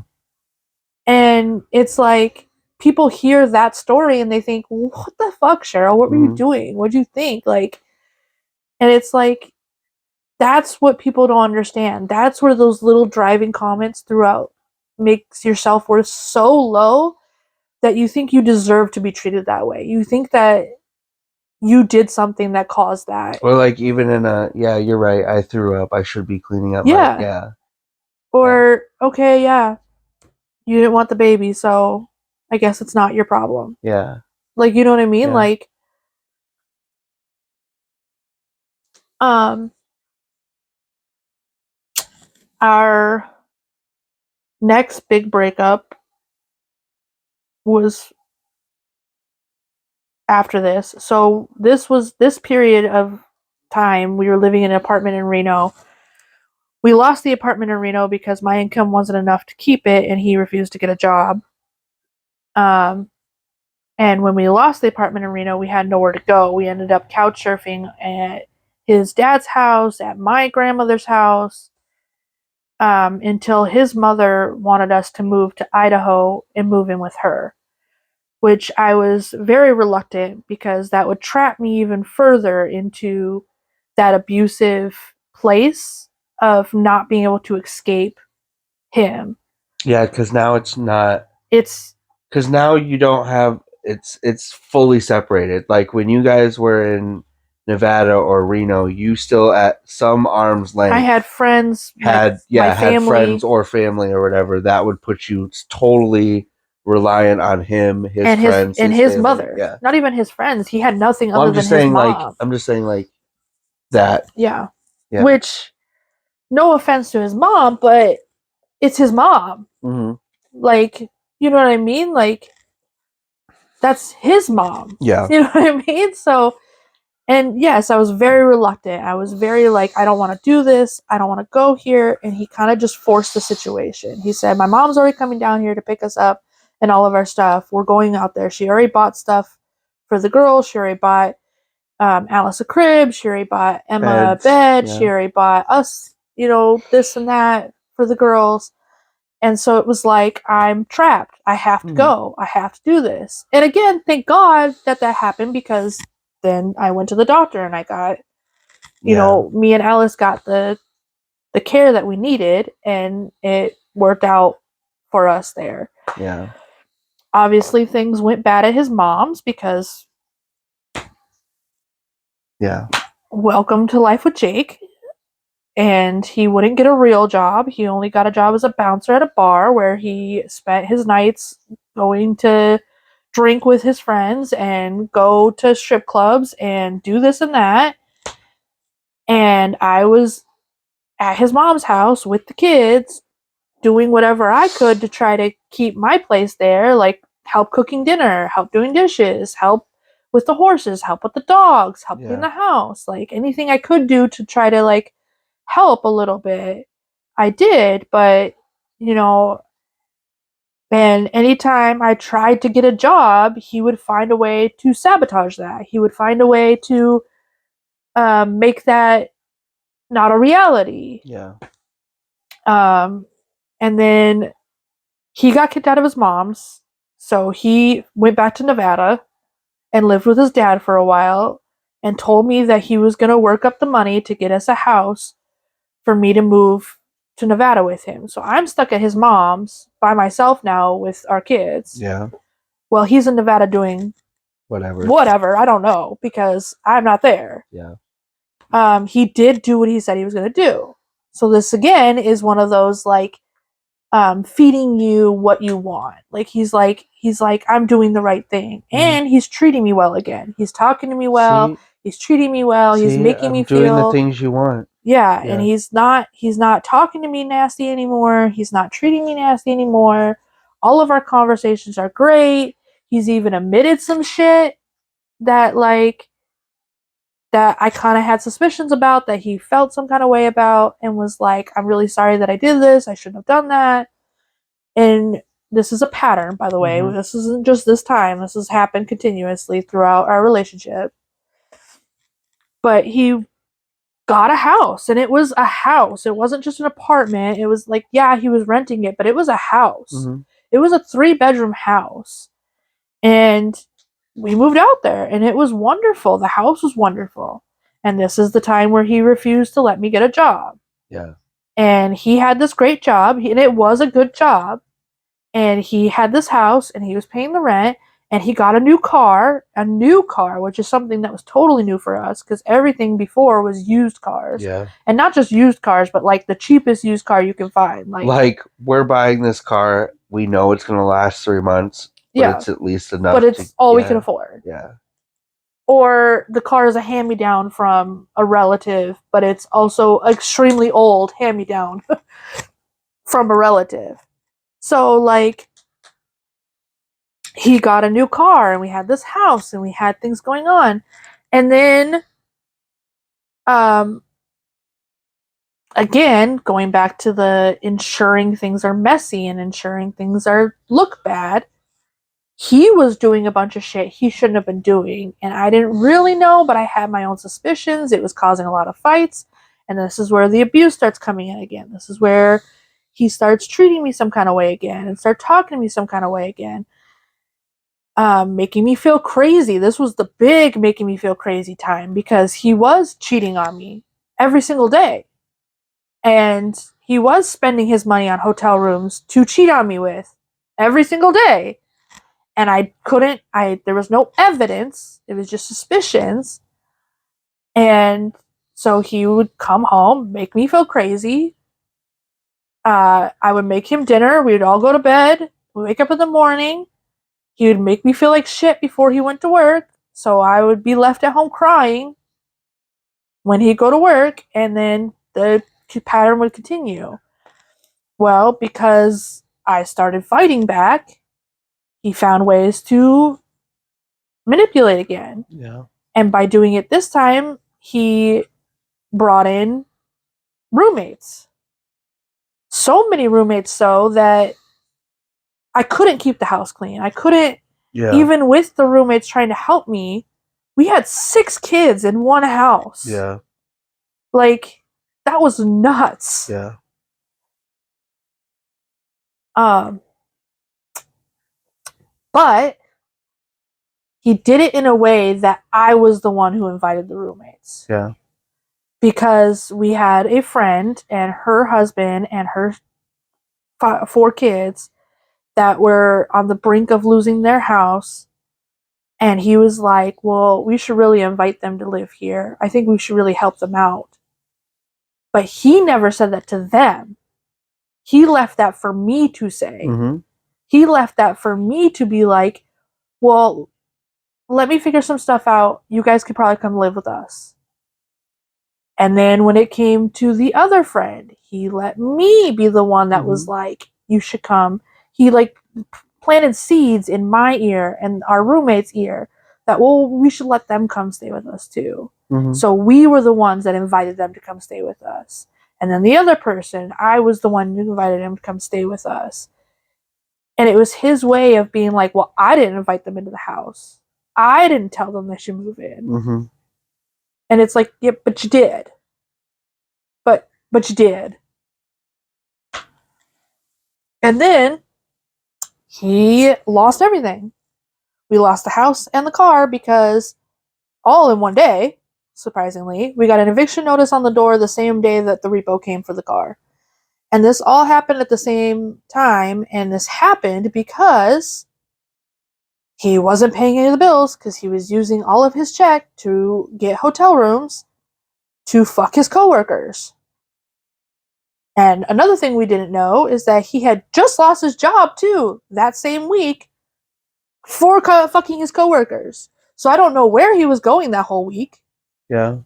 And it's like, people hear that story and they think, "What the fuck, Cheryl? What were you doing? What'd you think?" Like, and it's like, that's what people don't understand. That's where those little driving comments throughout makes your self-worth so low that you think you deserve to be treated that way. You think that you did something that caused that. Or like even in yeah, you're right. I threw up. I should be cleaning up Yeah. my yeah. Or okay, yeah, you didn't want the baby, so I guess it's not your problem. Yeah. Like, you know what I mean? Yeah. Like, our next big breakup was after this. So this period of time we were living in an apartment in Reno. We lost the apartment in Reno because my income wasn't enough to keep it and he refused to get a job. And when we lost the apartment in Reno, we had nowhere to go. We ended up couch surfing at his dad's house, at my grandmother's house, until his mother wanted us to move to Idaho and move in with her, which I was very reluctant because that would trap me even further into that abusive place of not being able to escape him. Yeah, because now it's not. It's because now you don't have it's fully separated. Like when you guys were in Nevada or Reno, you still at some arm's length. I had friends, had friends or family or whatever that would put you totally reliant on him, his and friends, his family. mother. Yeah, not even his friends. He had nothing well, other than his mom. I'm just saying like that. Yeah. Yeah. Which, no offense to his mom, but it's his mom. Mm-hmm. Like, you know what I mean? Like, that's his mom. Yeah. You know what I mean? So, and yes, I was very reluctant. I was very like, I don't want to do this. I don't want to go here. And he kind of just forced the situation. He said, my mom's already coming down here to pick us up and all of our stuff. We're going out there. She already bought stuff for the girls. She already bought Alice a crib. She already bought Emma a bed. Yeah. She already bought us, this and that for the girls. And so it was like, I'm trapped. I have to go. I have to do this. And again, thank God that happened, because then I went to the doctor and I got, me and Alice got the care that we needed, and it worked out for us there. Yeah. Obviously, things went bad at his mom's because. Yeah. Welcome to Life with Jake. And he wouldn't get a real job. He only got a job as a bouncer at a bar where he spent his nights going to drink with his friends and go to strip clubs and do this and that. And I was at his mom's house with the kids doing whatever I could to try to keep my place there, like help cooking dinner, help doing dishes, help with the horses, help with the dogs, help clean the house, like anything I could do to try to like help a little bit. I did, but you know, and anytime I tried to get a job, he would find a way to sabotage that. He would find a way to make that not a reality. Yeah. And then he got kicked out of his mom's, so he went back to Nevada and lived with his dad for a while and told me that he was going to work up the money to get us a house for me to move to Nevada with him. So I'm stuck at his mom's by myself now with our kids. Yeah. Well, he's in Nevada doing whatever. I don't know because I'm not there. Yeah. He did do what he said he was going to do. So this again is one of those like feeding you what you want. Like he's like I'm doing the right thing, and he's treating me well again. He's talking to me well. He's treating me well. He's making me feel doing the things you want. Yeah, and he's not talking to me nasty anymore. He's not treating me nasty anymore. All of our conversations are great. He's even admitted some shit that like that I kind of had suspicions about, that he felt some kind of way about, and was like, I'm really sorry that I did this. I shouldn't have done that. And this is a pattern, by the way. This isn't just this time. This has happened continuously throughout our relationship. But he got a house, and it was a house. It wasn't just an apartment. It was like, yeah, he was renting it, but it was a house. It was a 3-bedroom house. And we moved out there, and it was wonderful. The house was wonderful. And this is the time where he refused to let me get a job. Yeah. And he had this great job, and it was a good job. And he had this house, and he was paying the rent, and he got a new car, which is something that was totally new for us because everything before was used cars. Yeah. And not just used cars, but like the cheapest used car you can find. Like we're buying this car, we know it's going to last 3 months, but it's at least enough. But it's all we can afford. Yeah. Or the car is a hand-me-down from a relative, but it's also extremely old hand-me-down from a relative. So, like, he got a new car, and we had this house, and we had things going on. And then, again, going back to the ensuring things are messy and ensuring things look bad, he was doing a bunch of shit he shouldn't have been doing. And I didn't really know, but I had my own suspicions. It was causing a lot of fights. And this is where the abuse starts coming in again. This is where he starts treating me some kind of way again and start talking to me some kind of way again. Making me feel crazy. This was the big making me feel crazy time because he was cheating on me every single day. And he was spending his money on hotel rooms to cheat on me with every single day. And there was no evidence. It was just suspicions. And so he would come home, make me feel crazy. I would make him dinner. We would all go to bed. We'd wake up in the morning. He would make me feel like shit before he went to work. So I would be left at home crying when he'd go to work. And then the pattern would continue. Well, because I started fighting back, he found ways to manipulate again. Yeah. And by doing it this time, he brought in roommates. So many roommates so that I couldn't keep the house clean. I couldn't, even with the roommates trying to help me, we had 6 kids in one house. Yeah. Like, that was nuts. Yeah. But he did it in a way that I was the one who invited the roommates. Yeah. Because we had a friend and her husband and her 4 kids that were on the brink of losing their house. And he was like, well, we should really invite them to live here. I think we should really help them out. But he never said that to them. He left that for me to say. Mm-hmm. He left that for me to be like, well, let me figure some stuff out. You guys could probably come live with us. And then when it came to the other friend, he let me be the one that was like, you should come. He like planted seeds in my ear and our roommate's ear that, well, we should let them come stay with us too. Mm-hmm. So we were the ones that invited them to come stay with us. And then the other person, I was the one who invited him to come stay with us. And it was his way of being like, well, I didn't invite them into the house. I didn't tell them they should move in. Mm-hmm. And it's like, yeah, but you did. But you did. And then he lost everything. We lost the house and the car because all in one day, surprisingly, we got an eviction notice on the door the same day that the repo came for the car. And this all happened at the same time, and this happened because he wasn't paying any of the bills because he was using all of his check to get hotel rooms to fuck his coworkers. And another thing we didn't know is that he had just lost his job too that same week for fucking his coworkers. So I don't know where he was going that whole week. Yeah.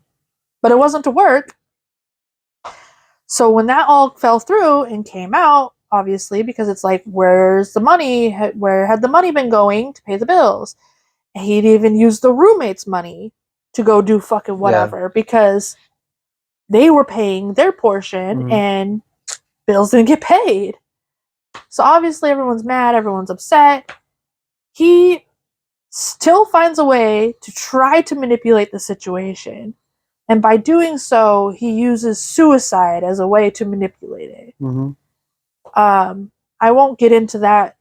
But it wasn't to work. So when that all fell through and came out, obviously, because it's like, where's the money? Where had the money been going to pay the bills? And he'd even used the roommate's money to go do fucking whatever because they were paying their portion and bills didn't get paid. So obviously everyone's mad, everyone's upset. He still finds a way to try to manipulate the situation. And by doing so, he uses suicide as a way to manipulate it. Mm-hmm. I won't get into that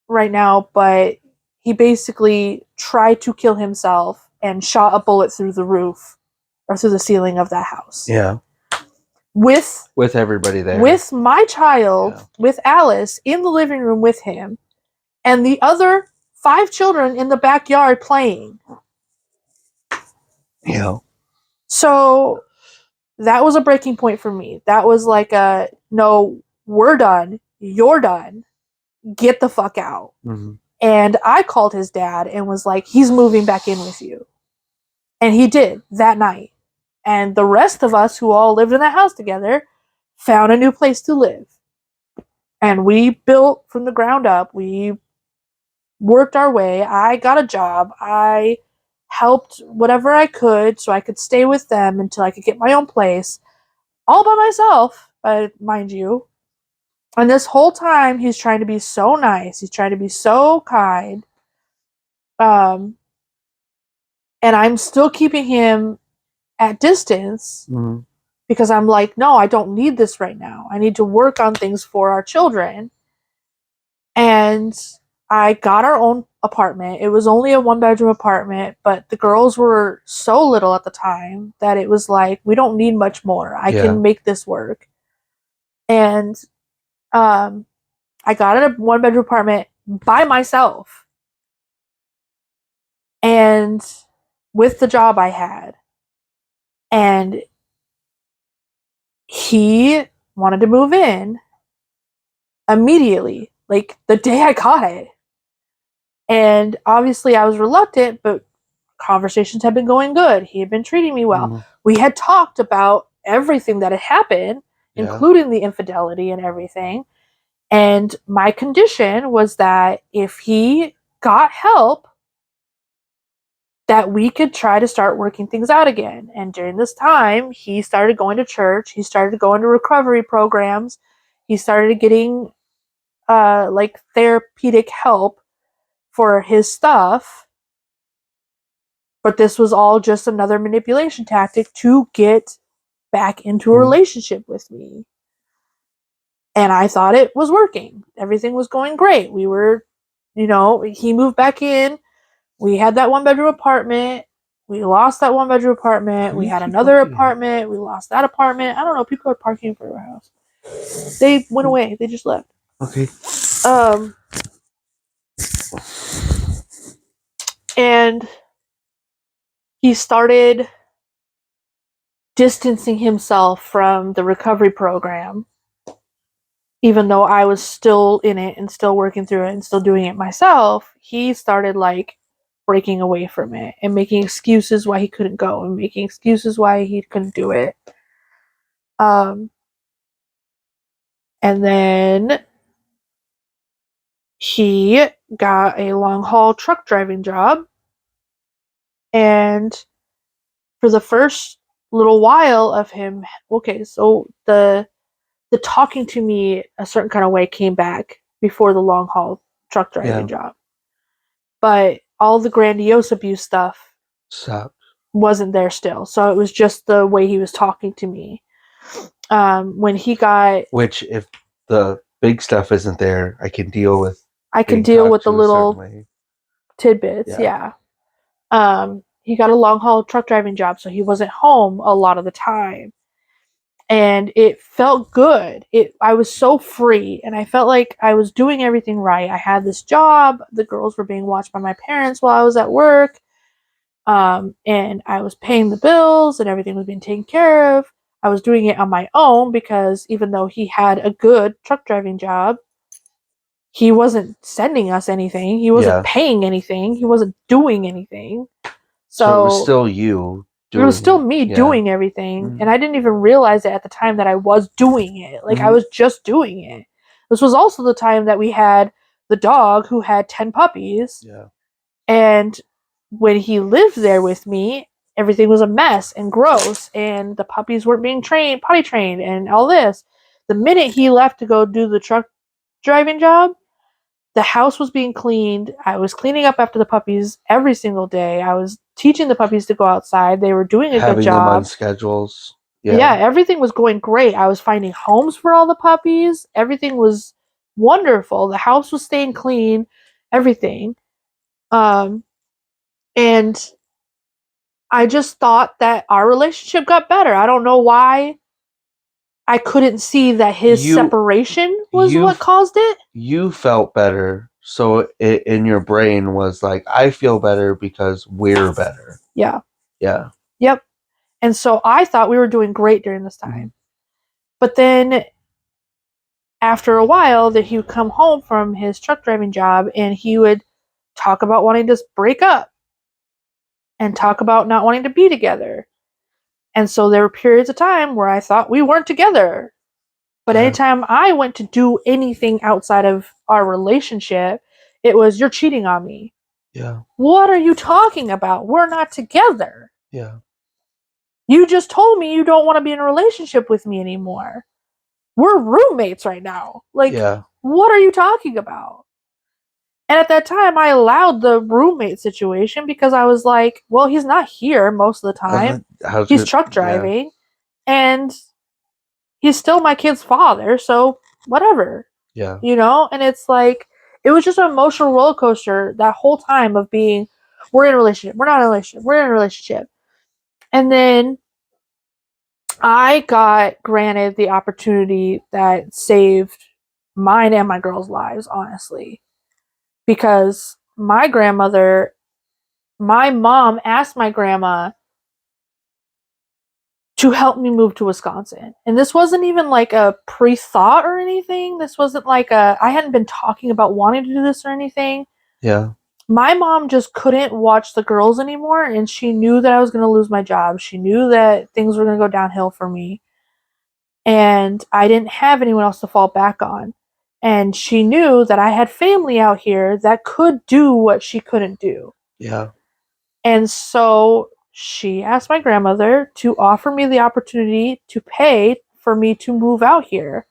right now, but he basically tried to kill himself and shot a bullet through the roof or through the ceiling of that house. Yeah. With everybody there. With my child, with Alice, in the living room with him, and the other 5 children in the backyard playing. Yeah. So that was a breaking point for me. That was like no, we're done. You're done. Get the fuck out. Mm-hmm. And I called his dad and was like, he's moving back in with you. And he did that night. And the rest of us who all lived in that house together found a new place to live. And we built from the ground up. We worked our way. I got a job. I helped whatever I could so I could stay with them until I could get my own place. All by myself, mind you. And this whole time, he's trying to be so nice. He's trying to be so kind. And I'm still keeping him at distance because I'm like, no, I don't need this right now. I need to work on things for our children. And I got our own apartment. It was only a 1-bedroom apartment, but the girls were so little at the time that it was like, we don't need much more. I can make this work. And I got a 1-bedroom apartment by myself. And with the job I had. And he wanted to move in immediately, like the day I got it. And obviously I was reluctant, but conversations had been going good. He had been treating me well. We had talked about everything that had happened, including the infidelity and everything. And my condition was that if he got help, that we could try to start working things out again. And during this time, he started going to church. He started going to recovery programs. He started getting like therapeutic help for his stuff. But this was all just another manipulation tactic to get back into a relationship with me. And I thought it was working. Everything was going great. We were, he moved back in. We had that 1-bedroom apartment. We lost that 1-bedroom apartment. We had another apartment. We lost that apartment. I don't know. People are parking for our house. They went away. They just left. Okay. And he started distancing himself from the recovery program, even though I was still in it and still working through it and still doing it myself. He started like breaking away from it and making excuses why he couldn't go and making excuses why he couldn't do it. And then he got a long haul truck driving job. And for the first little while of him, okay, so the talking to me a certain kind of way came back before the long haul truck driving job. But all the grandiose abuse stuff wasn't there still. So it was just the way he was talking to me. When he got... Which, if the big stuff isn't there, I can deal with... I can deal with the little tidbits, yeah. He got a long haul truck driving job, so he wasn't home a lot of the time. And it felt good. I was so free, and I felt like I was doing everything right. I had this job. The girls were being watched by my parents while I was at work. And I was paying the bills, and everything was being taken care of. I was doing it on my own because even though he had a good truck driving job, he wasn't sending us anything. He wasn't paying anything. He wasn't doing anything. So it was still you doing it. It was still me doing everything. Mm-hmm. And I didn't even realize it at the time that I was doing it. Like, I was just doing it. This was also the time that we had the dog who had 10 puppies. Yeah. And when he lived there with me, everything was a mess and gross. And the puppies weren't being potty trained and all this. The minute he left to go do the truck driving job, the house was being cleaned. I was cleaning up after the puppies every single day. I was teaching the puppies to go outside. They were doing a good job. Having them on schedules. Yeah, everything was going great. I was finding homes for all the puppies. Everything was wonderful. The house was staying clean. Everything. And I just thought that our relationship got better. I don't know why I couldn't see that his separation was what caused it. You felt better, so it in your brain was like, I feel better because we're better. Yeah. Yeah. Yep. And so I thought we were doing great during this time. Mm-hmm. But then after a while that he would come home from his truck driving job and he would talk about wanting to break up and talk about not wanting to be together. And so there were periods of time where I thought we weren't together. But anytime I went to do anything outside of our relationship, it was, you're cheating on me. Yeah. What are you talking about? We're not together. Yeah. You just told me you don't want to be in a relationship with me anymore. We're roommates right now. Like, what are you talking about? And at that time, I allowed the roommate situation because I was like, well, he's not here most of the time. He's truck driving. And he's still my kid's father, so whatever. Yeah. You know? And it's like, it was just an emotional roller coaster that whole time of being, we're in a relationship, we're not in a relationship, we're in a relationship. And then I got granted the opportunity that saved mine and my girls' lives, honestly. Because my mom asked my grandma to help me move to Wisconsin. And this wasn't even like a pre-thought or anything. This wasn't like I hadn't been talking about wanting to do this or anything. Yeah. My mom just couldn't watch the girls anymore, and she knew that I was going to lose my job. She knew that things were going to go downhill for me. And I didn't have anyone else to fall back on. And she knew that I had family out here that could do what she couldn't do. Yeah. And so she asked my grandmother to offer me the opportunity to pay for me to move out here.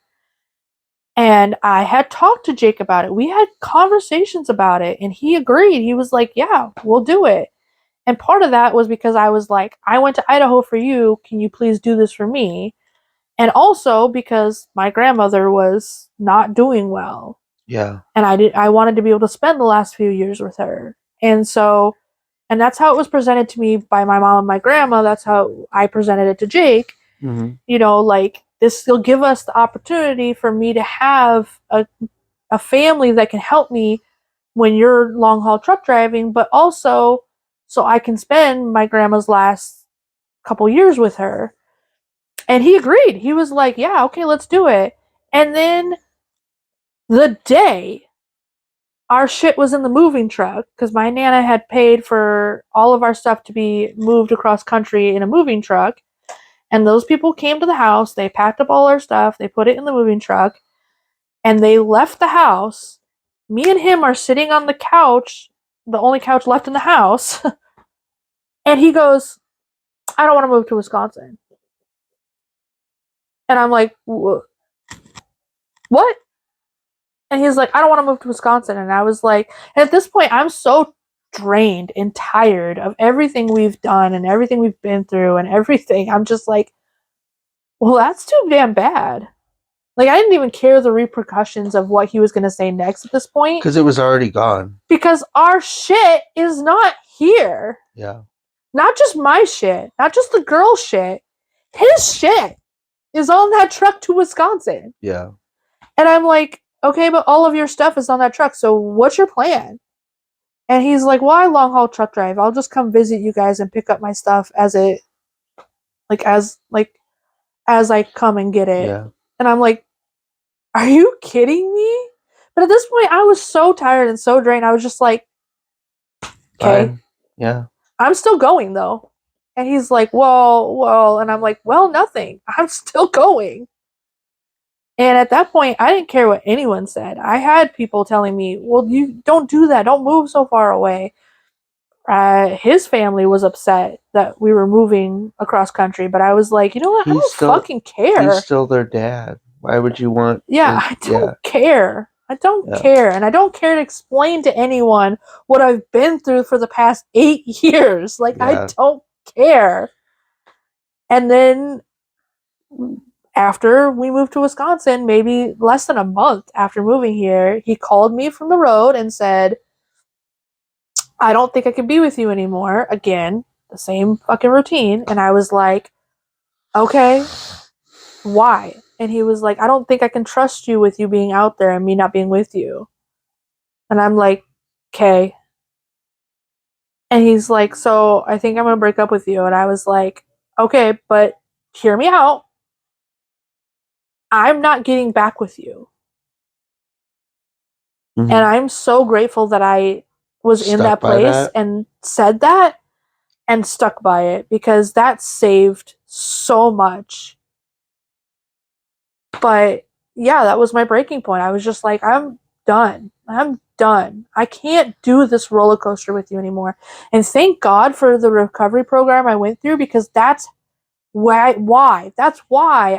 And I had talked to Jake about it. We had conversations about it, and he agreed. He was like, yeah, we'll do it. And part of that was because I was like, I went to Idaho for you. Can you please do this for me? And also because my grandmother was not doing well. Yeah. And I wanted to be able to spend the last few years with her. And so, and that's how it was presented to me by my mom and my grandma. That's how I presented it to Jake. Mm-hmm. You know, like, this will give us the opportunity for me to have a family that can help me when you're long haul truck driving, but also so I can spend my grandma's last couple years with her. And he agreed. He was like, yeah, okay, let's do it. And then the day our shit was in the moving truck, because my Nana had paid for all of our stuff to be moved across country in a moving truck. And those people came to the house, they packed up all our stuff, they put it in the moving truck, and they left the house. Me and him are sitting on the couch, the only couch left in the house. And he goes, I don't want to move to Wisconsin. And I'm like, what? And he's like, I don't want to move to Wisconsin. And I was like, and at this point, I'm so drained and tired of everything we've done and everything we've been through and everything. I'm just like, well, that's too damn bad. Like, I didn't even care the repercussions of what he was going to say next at this point. Because it was already gone. Because our shit is not here. Yeah. Not just my shit. Not just the girl's shit. His shit is on that truck to Wisconsin. Yeah. And I'm like, okay, but all of your stuff is on that truck, so what's your plan? And he's like, well, I long haul truck drive. I'll just come visit you guys and pick up my stuff as I come and get it. Yeah. And I'm like, are you kidding me? But at this point, I was so tired and so drained. I was just like, okay. Fine. Yeah. I'm still going, though. And he's like, well. And I'm like, well, nothing. I'm still going. And at that point, I didn't care what anyone said. I had people telling me, well, you don't do that. Don't move so far away. His family was upset that we were moving across country, but I was like, you know what? I don't fucking care. He's still their dad. Why would you want... Yeah, I don't care. I don't care. And I don't care to explain to anyone what I've been through for the past 8 years. Like, I don't care. And then after we moved to Wisconsin, maybe less than a month after moving here, he called me from the road and said, I don't think I can be with you anymore. Again, the same fucking routine. And I was like, okay, why? And he was like, I don't think I can trust you with you being out there and me not being with you. And I'm like, okay. And he's like, so I think I'm going to break up with you. And I was like, okay, but hear me out. I'm not getting back with you. Mm-hmm. And I'm so grateful that I was in that place and said that and stuck by it, because that saved so much. But yeah, that was my breaking point. I was just like, I'm done. I can't do this roller coaster with you anymore. And thank God for the recovery program I went through, because that's why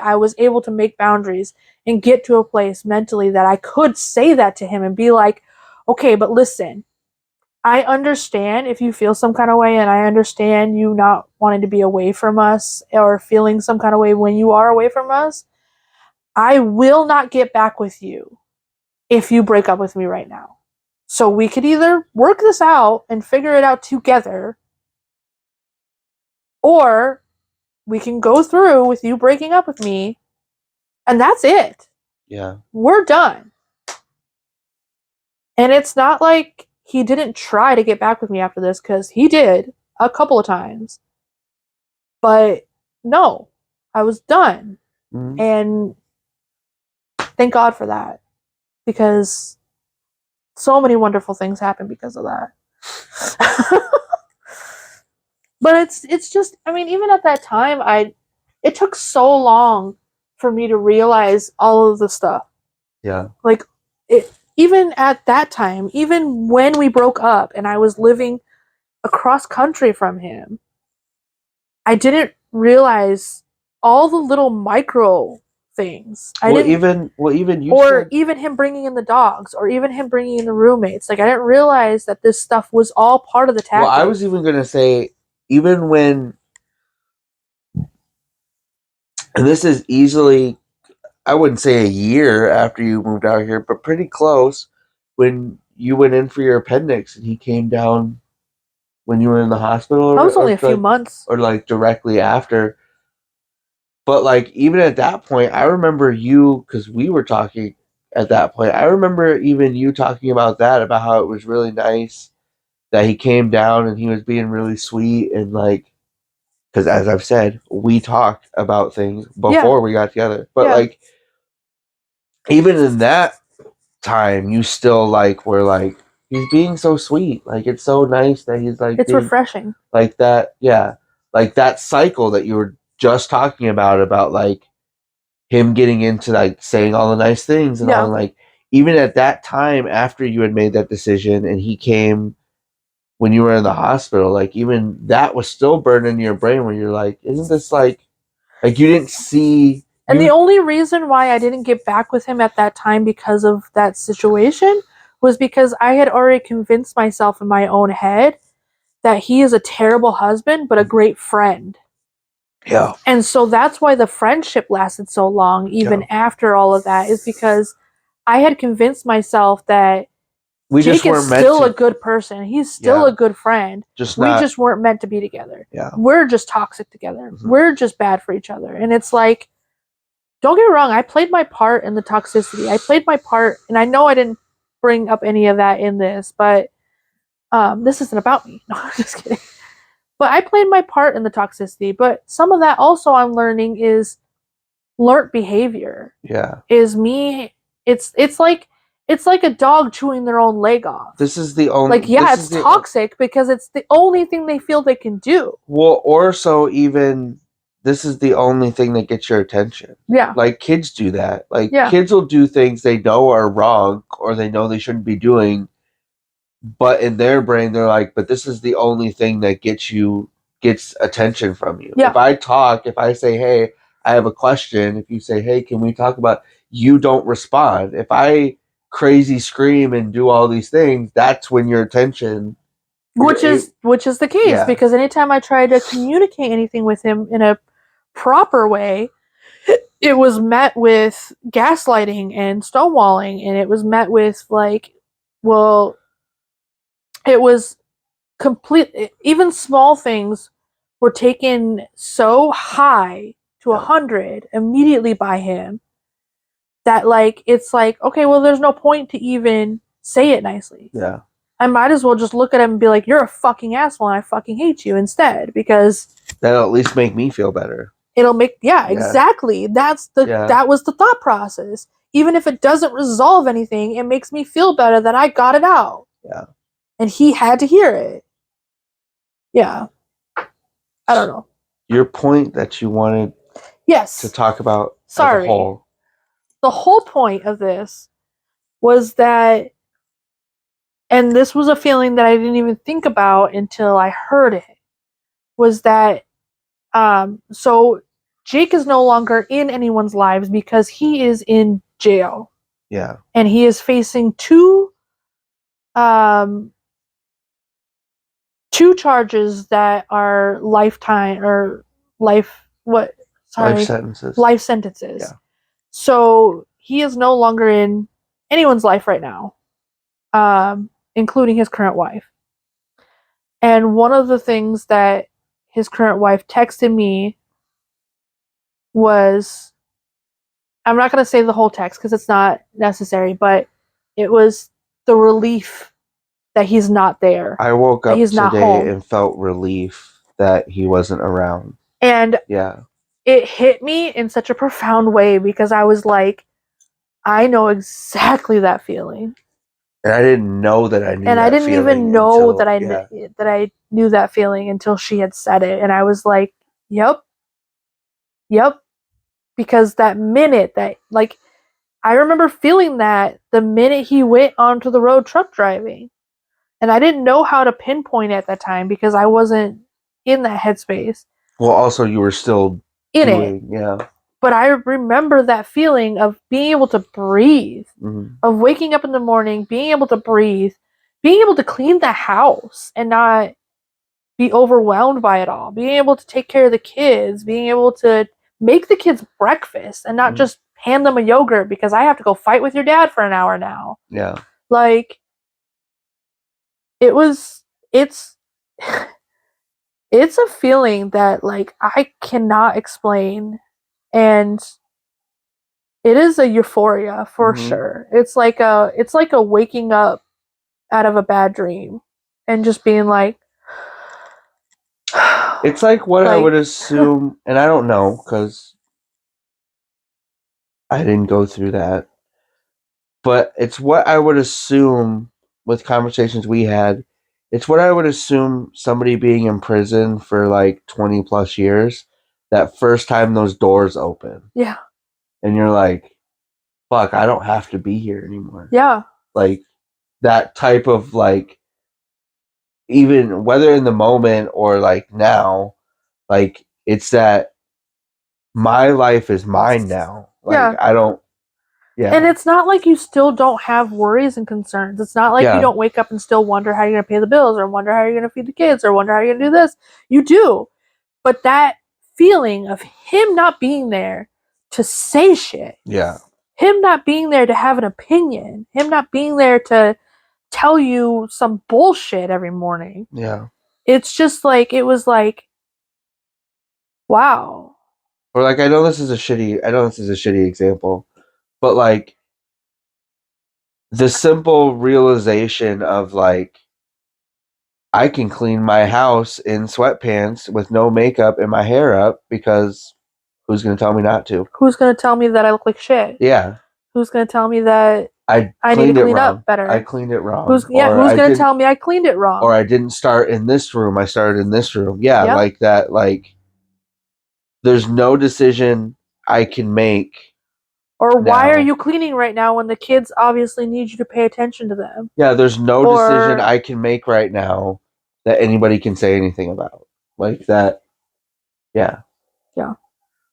I was able to make boundaries and get to a place mentally that I could say that to him and be like, okay, but listen, I understand if you feel some kind of way, and I understand you not wanting to be away from us or feeling some kind of way when you are away from us. I will not get back with you if you break up with me right now. So we could either work this out and figure it out together, or we can go through with you breaking up with me, and that's it. Yeah. We're done. And it's not like he didn't try to get back with me after this, because he did a couple of times. But no, I was done. Mm-hmm. And thank God for that, because so many wonderful things happened because of that. But it's just, I mean, even at that time, it took so long for me to realize all of the stuff. Yeah. Like, even at that time, even when we broke up and I was living across country from him, I didn't realize all the little micro things. Even him bringing in the dogs, or even him bringing in the roommates. Like, I didn't realize that this stuff was all part of the tactic. Well, I was even going to say, even when, and this is easily, I wouldn't say a year after you moved out here, but pretty close, when you went in for your appendix and he came down when you were in the hospital. That was only a few months. Or like directly after. But like, even at that point, I remember you, because we were talking at that point. I remember even you talking about that, about how it was really nice that he came down and he was being really sweet and like, because as I've said, we talked about things before we got together. But like, even in that time, you still like were like, he's being so sweet. Like, it's so nice that he's like, it's refreshing. Like that, yeah. Like that cycle that you were just talking about like him getting into like saying all the nice things and all, like, even at that time after you had made that decision and he came when you were in the hospital, like even that was still burned into your brain where you're like, isn't this like you didn't see. And the only reason why I didn't get back with him at that time because of that situation was because I had already convinced myself in my own head that he is a terrible husband but a great friend. Yeah. And so that's why the friendship lasted so long, even after all of that, is because I had convinced myself that Jake is still a good person. He's still a good friend. We just weren't meant to be together. Yeah. We're just toxic together. We're just bad for each other. And it's like, don't get me wrong, I played my part in the toxicity. I played my part, and I know I didn't bring up any of that in this, but this isn't about me. No, I'm just kidding. But I played my part in the toxicity. But some of that also I'm learning is learned behavior. Yeah. Is me. It's like a dog chewing their own leg off. This is the only, like, yeah, it's toxic because it's the only thing they feel they can do. Well, or so even this is the only thing that gets your attention. Yeah. Like kids do that. Like kids will do things they know are wrong or they know they shouldn't be doing, but in their brain they're like, but this is the only thing that gets attention from you. Yeah. If I say, hey, I have a question, if you say, hey, can we talk about, you don't respond. If I crazy scream and do all these things, that's when your attention, which is the case, because anytime I tried to communicate anything with him in a proper way, it was met with gaslighting and stonewalling, and it was met with like, well, it was complete. Even small things were taken so high to 100 immediately by him that like it's like, okay, well, there's no point to even say it nicely. Yeah. I might as well just look at him and be like, you're a fucking asshole and I fucking hate you instead, because that'll at least make me feel better. It'll make, exactly. That was the thought process. Even if it doesn't resolve anything, it makes me feel better that I got it out. Yeah. And he had to hear it. Yeah. I don't know. Your point that you wanted to talk about as a whole. The whole point of this was that, and this was a feeling that I didn't even think about until I heard it, was that so Jake is no longer in anyone's lives because he is in jail. Yeah. And he is facing two charges that are lifetime or life sentences. Life sentences. Yeah. So he is no longer in anyone's life right now, including his current wife. And one of the things that his current wife texted me was, I'm not going to say the whole text because it's not necessary, but it was the relief that he's not there. I woke up today and felt relief that he wasn't around. And it hit me in such a profound way because I was like, I know exactly that feeling. And I didn't know that I knew and that I didn't even know that I knew that feeling until she had said it. And I was like, yep. Because that minute that, like, I remember feeling that the minute he went onto the road truck driving. And I didn't know how to pinpoint at that time because I wasn't in that headspace. Well, also you were still in it. Yeah. But I remember that feeling of being able to breathe, of waking up in the morning, being able to breathe, being able to clean the house and not be overwhelmed by it all, being able to take care of the kids, being able to make the kids breakfast and not just hand them a yogurt because I have to go fight with your dad for an hour now. Yeah. Like, it's it's a feeling that, like, I cannot explain, and It is a euphoria for sure. It's like a waking up out of a bad dream and just being like, it's like what I would assume, and I don't know because I didn't go through that, but it's what I would assume with conversations we had. It's what I would assume somebody being in prison for like 20 plus years, that first time those doors open. Yeah. And you're like, fuck, I don't have to be here anymore. Yeah. Like that type of like, even whether in the moment or like now, like it's that my life is mine now. Like I don't. Yeah. And it's not like you still don't have worries and concerns. It's not like you don't wake up and still wonder how you're going to pay the bills or wonder how you're going to feed the kids or wonder how you're going to do this. You do. But that feeling of him not being there to say shit. Yeah. Him not being there to have an opinion. Him not being there to tell you some bullshit every morning. Yeah. It's just like, it was like, wow. Or like, I know this is a shitty example, but like the simple realization of like, I can clean my house in sweatpants with no makeup and my hair up because who's going to tell me not to? Who's going to tell me that I look like shit? Yeah. Who's going to tell me that I need to clean up better? I cleaned it wrong. Who's going to tell me I cleaned it wrong? Or I didn't start in this room. I started in this room. Yeah, like that. Like, there's no decision I can make. Or why are you cleaning right now when the kids obviously need you to pay attention to them? Yeah, there's no decision I can make right now that anybody can say anything about. Like that. Yeah. Yeah.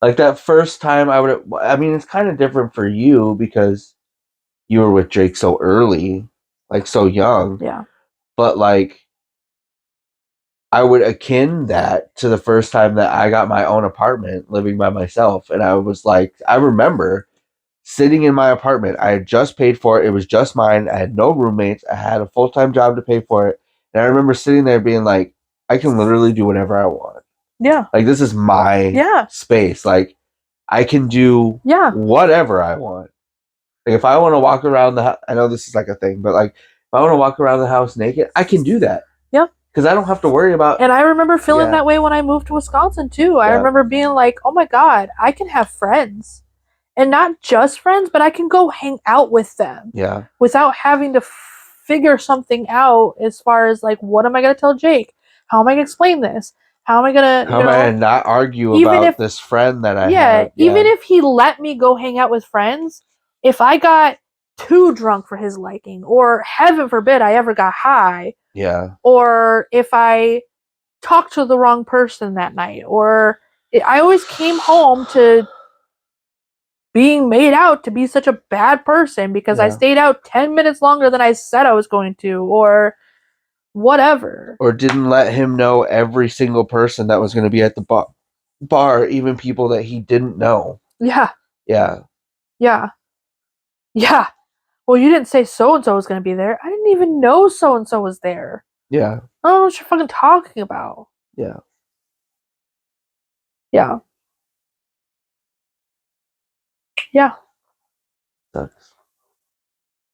Like that first time I mean, it's kind of different for you because you were with Jake so early, like so young. Yeah. But like, I would akin that to the first time that I got my own apartment living by myself. And I was like, I remember sitting in my apartment. I had just paid for it. It was just mine. I had no roommates. I had a full-time job to pay for it. And I remember sitting there being like, I can literally do whatever I want. Yeah. Like, this is my space. Like, I can do whatever I want. Like, if I want to walk around the house, I know this is like a thing, but like, if I want to walk around the house naked, I can do that. Yeah. Because I don't have to worry about. And I remember feeling that way when I moved to Wisconsin too. I remember being like, oh my God, I can have friends. And not just friends, but I can go hang out with them. Yeah. Without having to figure something out as far as like, what am I going to tell Jake? How am I going to explain this? How am I going to, How am I going to not argue about this friend that I have? Even if he let me go hang out with friends, if I got too drunk for his liking, or heaven forbid I ever got high. Yeah. Or if I talked to the wrong person that night, or I always came home to being made out to be such a bad person because I stayed out 10 minutes longer than I said I was going to, or whatever. Or didn't let him know every single person that was going to be at the bar, even people that he didn't know. Yeah. Yeah. Yeah. Yeah. Well, you didn't say so-and-so was going to be there. I didn't even know so-and-so was there. Yeah. I don't know what you're fucking talking about. Yeah. Yeah. Yeah. Sucks.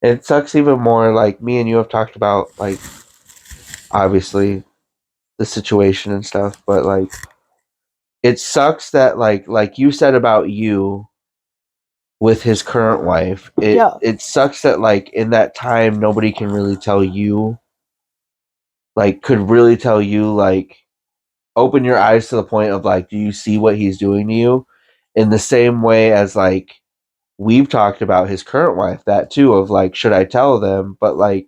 It sucks even more, like, me and you have talked about, like, obviously the situation and stuff, but like, it sucks that like you said about you with his current wife, it sucks that like in that time nobody can really tell you, like, could really tell you, like, open your eyes to the point of like, do you see what he's doing to you? In the same way as like we've talked about his current wife, that too, of like, should I tell them? But like,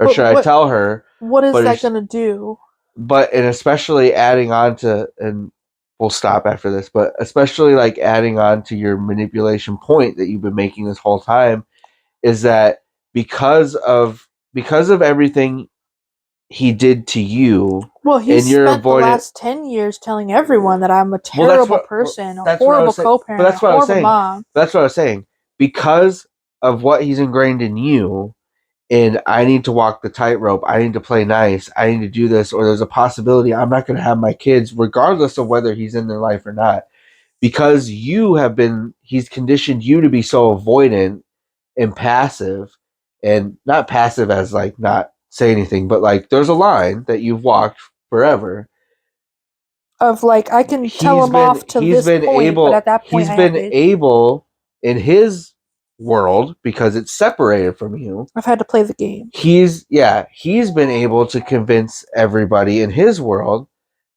or should I tell her? What is that gonna do? But, and especially adding on to, and we'll stop after this, but especially like adding on to your manipulation point that you've been making this whole time, is that because of everything he did to you. Well, he spent the last 10 years telling everyone that I'm a terrible person, a horrible co-parent, a horrible mom. That's what I was saying. Because of what he's ingrained in you, and I need to walk the tightrope, I need to play nice, I need to do this, or there's a possibility I'm not going to have my kids, regardless of whether he's in their life or not. because he's conditioned you to be so avoidant and passive, and not passive as like not say anything, but like there's a line that you've walked forever. Of like, I can tell him off to this point, but at that point he's I have been to. able in his world, because it's separated from you. I've had to play the game. He's been able to convince everybody in his world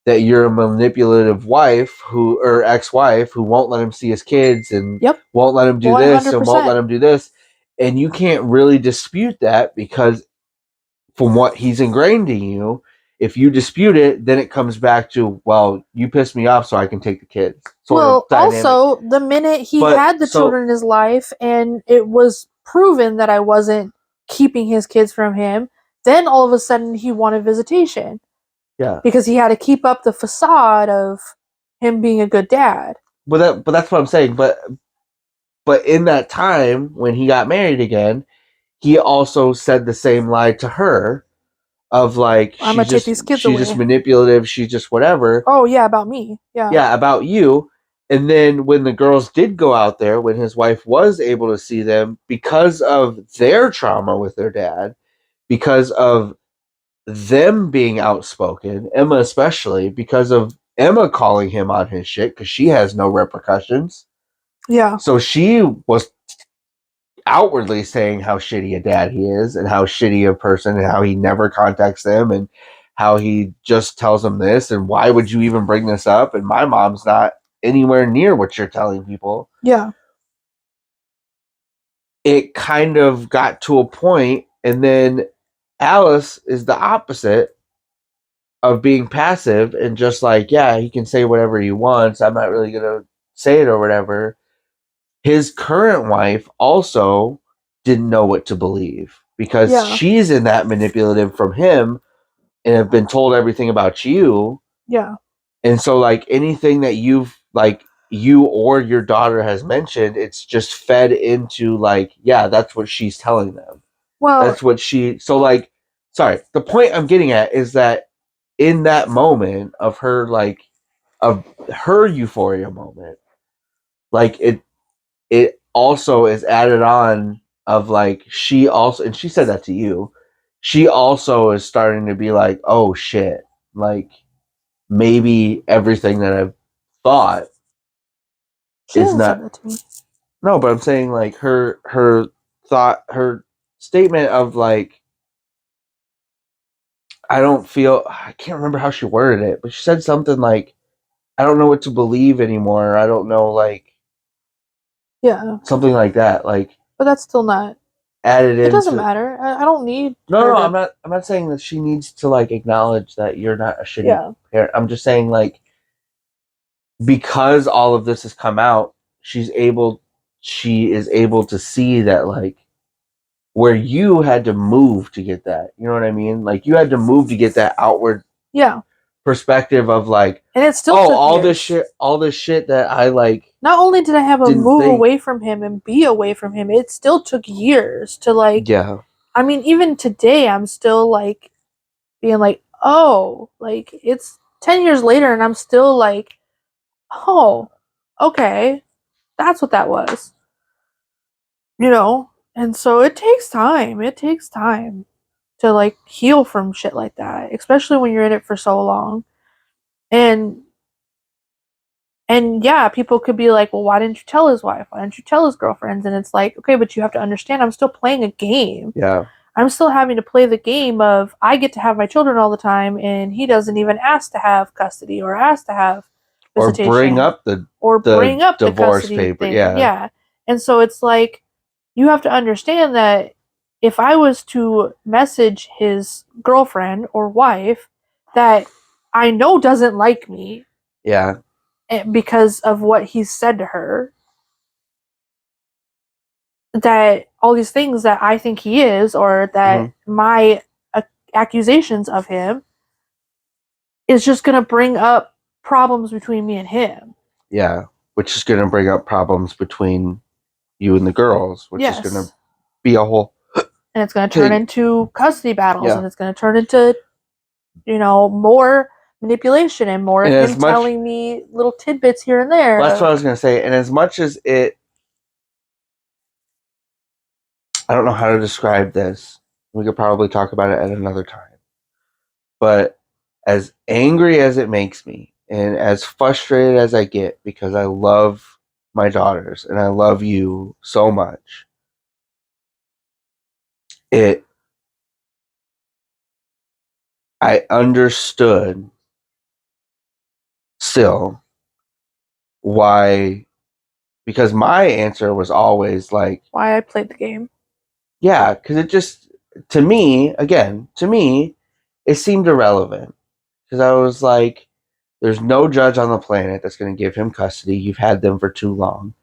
that you're a manipulative wife or ex-wife who won't let him see his kids and won't let him do 100%. This and won't let him do this. And you can't really dispute that, because from what he's ingrained in you, if you dispute it, then it comes back to, well, you pissed me off, so I can take the kids. Also, the minute he had the children in his life and it was proven that I wasn't keeping his kids from him, then all of a sudden he wanted visitation. Yeah. Because he had to keep up the facade of him being a good dad. But that's what I'm saying. But in that time when he got married again, he also said the same lie to her of like, I'm gonna take these kids she's away. Just manipulative, she's just whatever. Oh yeah, about me. Yeah, about you. And then when the girls did go out there, when his wife was able to see them, because of their trauma with their dad, because of them being outspoken, Emma especially, because of Emma calling him on his shit, because she has no repercussions. Yeah. So she was outwardly saying how shitty a dad he is, and how shitty a person, and how he never contacts them, and how he just tells them this, and why would you even bring this up? And my mom's not anywhere near what you're telling people. Yeah. It kind of got to a point, and then Alice is the opposite of being passive and just like, yeah, he can say whatever he wants, I'm not really gonna say it or whatever. His current wife also didn't know what to believe, because she's in that manipulative from him and have been told everything about you. Yeah. And so like anything that you or your daughter has mentioned, it's just fed into like, yeah, that's what she's telling them. Well, that's what so like, sorry, the point I'm getting at is that in that moment of her, like, of her euphoria moment, like it also is added on of like, she also, and she said that to you, she also is starting to be like, oh shit, like maybe everything that I've thought is not. That to me. No, but I'm saying like her statement of like, I can't remember how she worded it, but she said something like, I don't know what to believe anymore. I don't know, like, yeah, something like that. Like, but that's still not added into. It doesn't matter. I don't need. No, I'm not. I'm not saying that she needs to like acknowledge that you're not a shitty parent. I'm just saying like, because all of this has come out, she is able to see that like, where you had to move to get that. You know what I mean? Like, you had to move to get that outward perspective of like, and it still all this shit that I like. Not only did I have to move away from him and be away from him, it still took years to like. Yeah. I mean, even today, I'm still like being like, oh, like it's 10 years later, and I'm still like, oh, okay, that's what that was. You know, and so it takes time. It takes time to like heal from shit like that, especially when you're in it for so long. And yeah, people could be like, well, why didn't you tell his wife? Why didn't you tell his girlfriends? And it's like, okay, but you have to understand, I'm still playing a game. Yeah. I'm still having to play the game of, I get to have my children all the time, and he doesn't even ask to have custody or ask to have visitation. Or bring up the divorce paper. Thing. Yeah. And so it's like, you have to understand that if I was to message his girlfriend or wife that I know doesn't like me. Yeah. Because of what he's said to her, that all these things that I think he is, or that my accusations of him is just going to bring up problems between me and him. Yeah, which is going to bring up problems between you and the girls, which is going to be a whole. And it's going to turn into custody battles, and it's going to turn into, more manipulation and more of him telling me little tidbits here and there. Well, that's what I was going to say. And as much as it, I don't know how to describe this. We could probably talk about it at another time. But as angry as it makes me and as frustrated as I get because I love my daughters and I love you so much, I understood still why, because my answer was always like, why I played the game. Yeah, because it just, to me, it seemed irrelevant. Because I was like, there's no judge on the planet that's going to give him custody. You've had them for too long.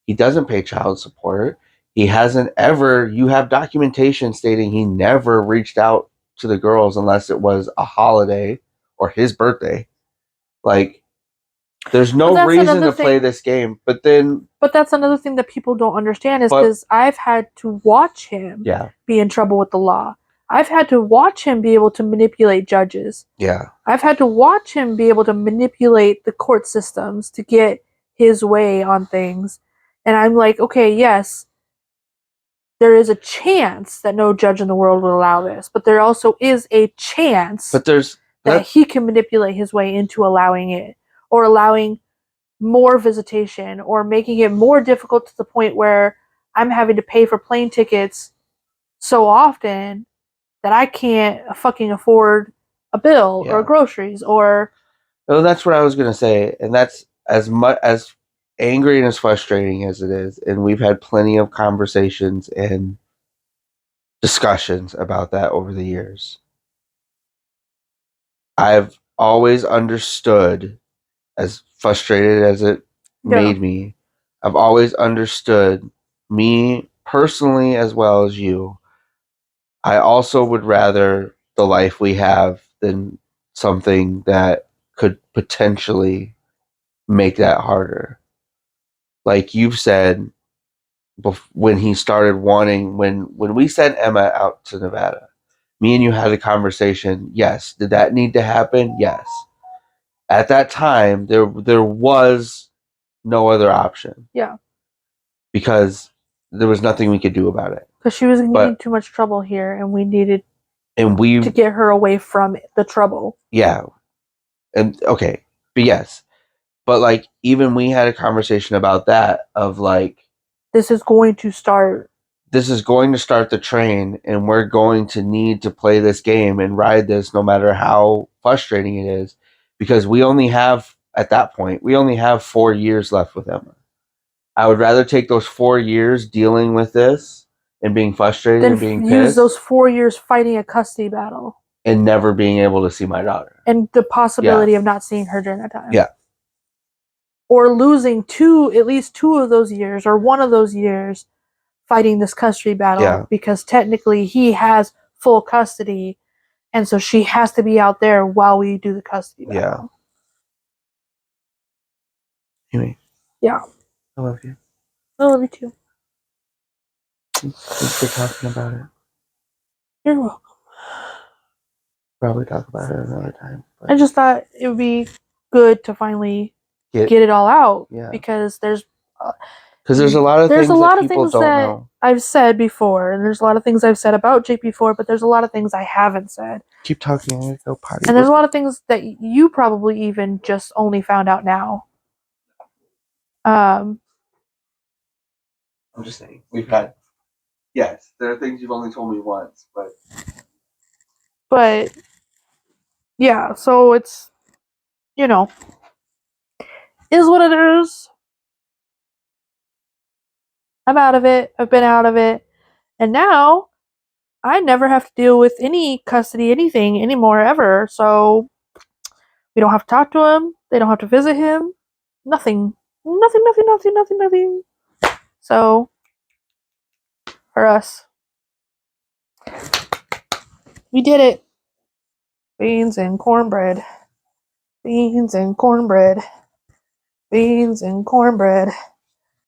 He doesn't pay child support. He hasn't ever, you have documentation stating he never reached out to the girls unless it was a holiday or his birthday. Like, there's no reason to play this game. But that's another thing that people don't understand is because I've had to watch him be in trouble with the law. I've had to watch him be able to manipulate judges. Yeah. I've had to watch him be able to manipulate the court systems to get his way on things. And I'm like, okay, yes, there is a chance that no judge in the world will allow this, but there also is a chance that he can manipulate his way into allowing it, or allowing more visitation, or making it more difficult to the point where I'm having to pay for plane tickets so often that I can't fucking afford a bill or groceries or... Well, that's what I was going to say. And that's as much as angry and as frustrating as it is. And we've had plenty of conversations and discussions about that over the years. I've always understood, as frustrated as it made me, I've always understood, me personally as well as you, I also would rather the life we have than something that could potentially make that harder. Like you've said, when he started wanting, when we sent Emma out to Nevada, me and you had a conversation. Yes. Did that need to happen? Yes. At that time, there was no other option. Yeah. Because there was nothing we could do about it. Because she was getting too much trouble here, and we needed to get her away from the trouble. Yeah. And okay. But yes. But like, even we had a conversation about that of like, this is going to start the train, and we're going to need to play this game and ride this no matter how frustrating it is, because we only have, at that point, 4 years left with Emma. I would rather take those 4 years dealing with this and being frustrated and being pissed, use those 4 years fighting a custody battle and never being able to see my daughter, and the possibility of not seeing her during that time. Yeah. Or losing at least 2 of those years, or 1 of those years fighting this custody battle, because technically he has full custody, and so she has to be out there while we do the custody battle. Anyway. Yeah. I love you. I love you too. Thanks for talking about it. You're welcome. Probably talk about it another time. But I just thought it would be good to finally get it all out, because there's a lot of things that people don't know. I've said before, and there's a lot of things I've said about Jake before, but there's a lot of things I haven't said. Keep talking. I'm gonna go potty. And there's a lot of things that you probably even just only found out now. I'm just saying, we've had. Yes, there are things you've only told me once, but yeah, so it's, is what it is. I'm out of it. I've been out of it. And now I never have to deal with any custody, anything anymore, ever. So we don't have to talk to him. They don't have to visit him. Nothing. Nothing. So, for us, we did it. Beans and cornbread. Beans and cornbread. Beans and cornbread.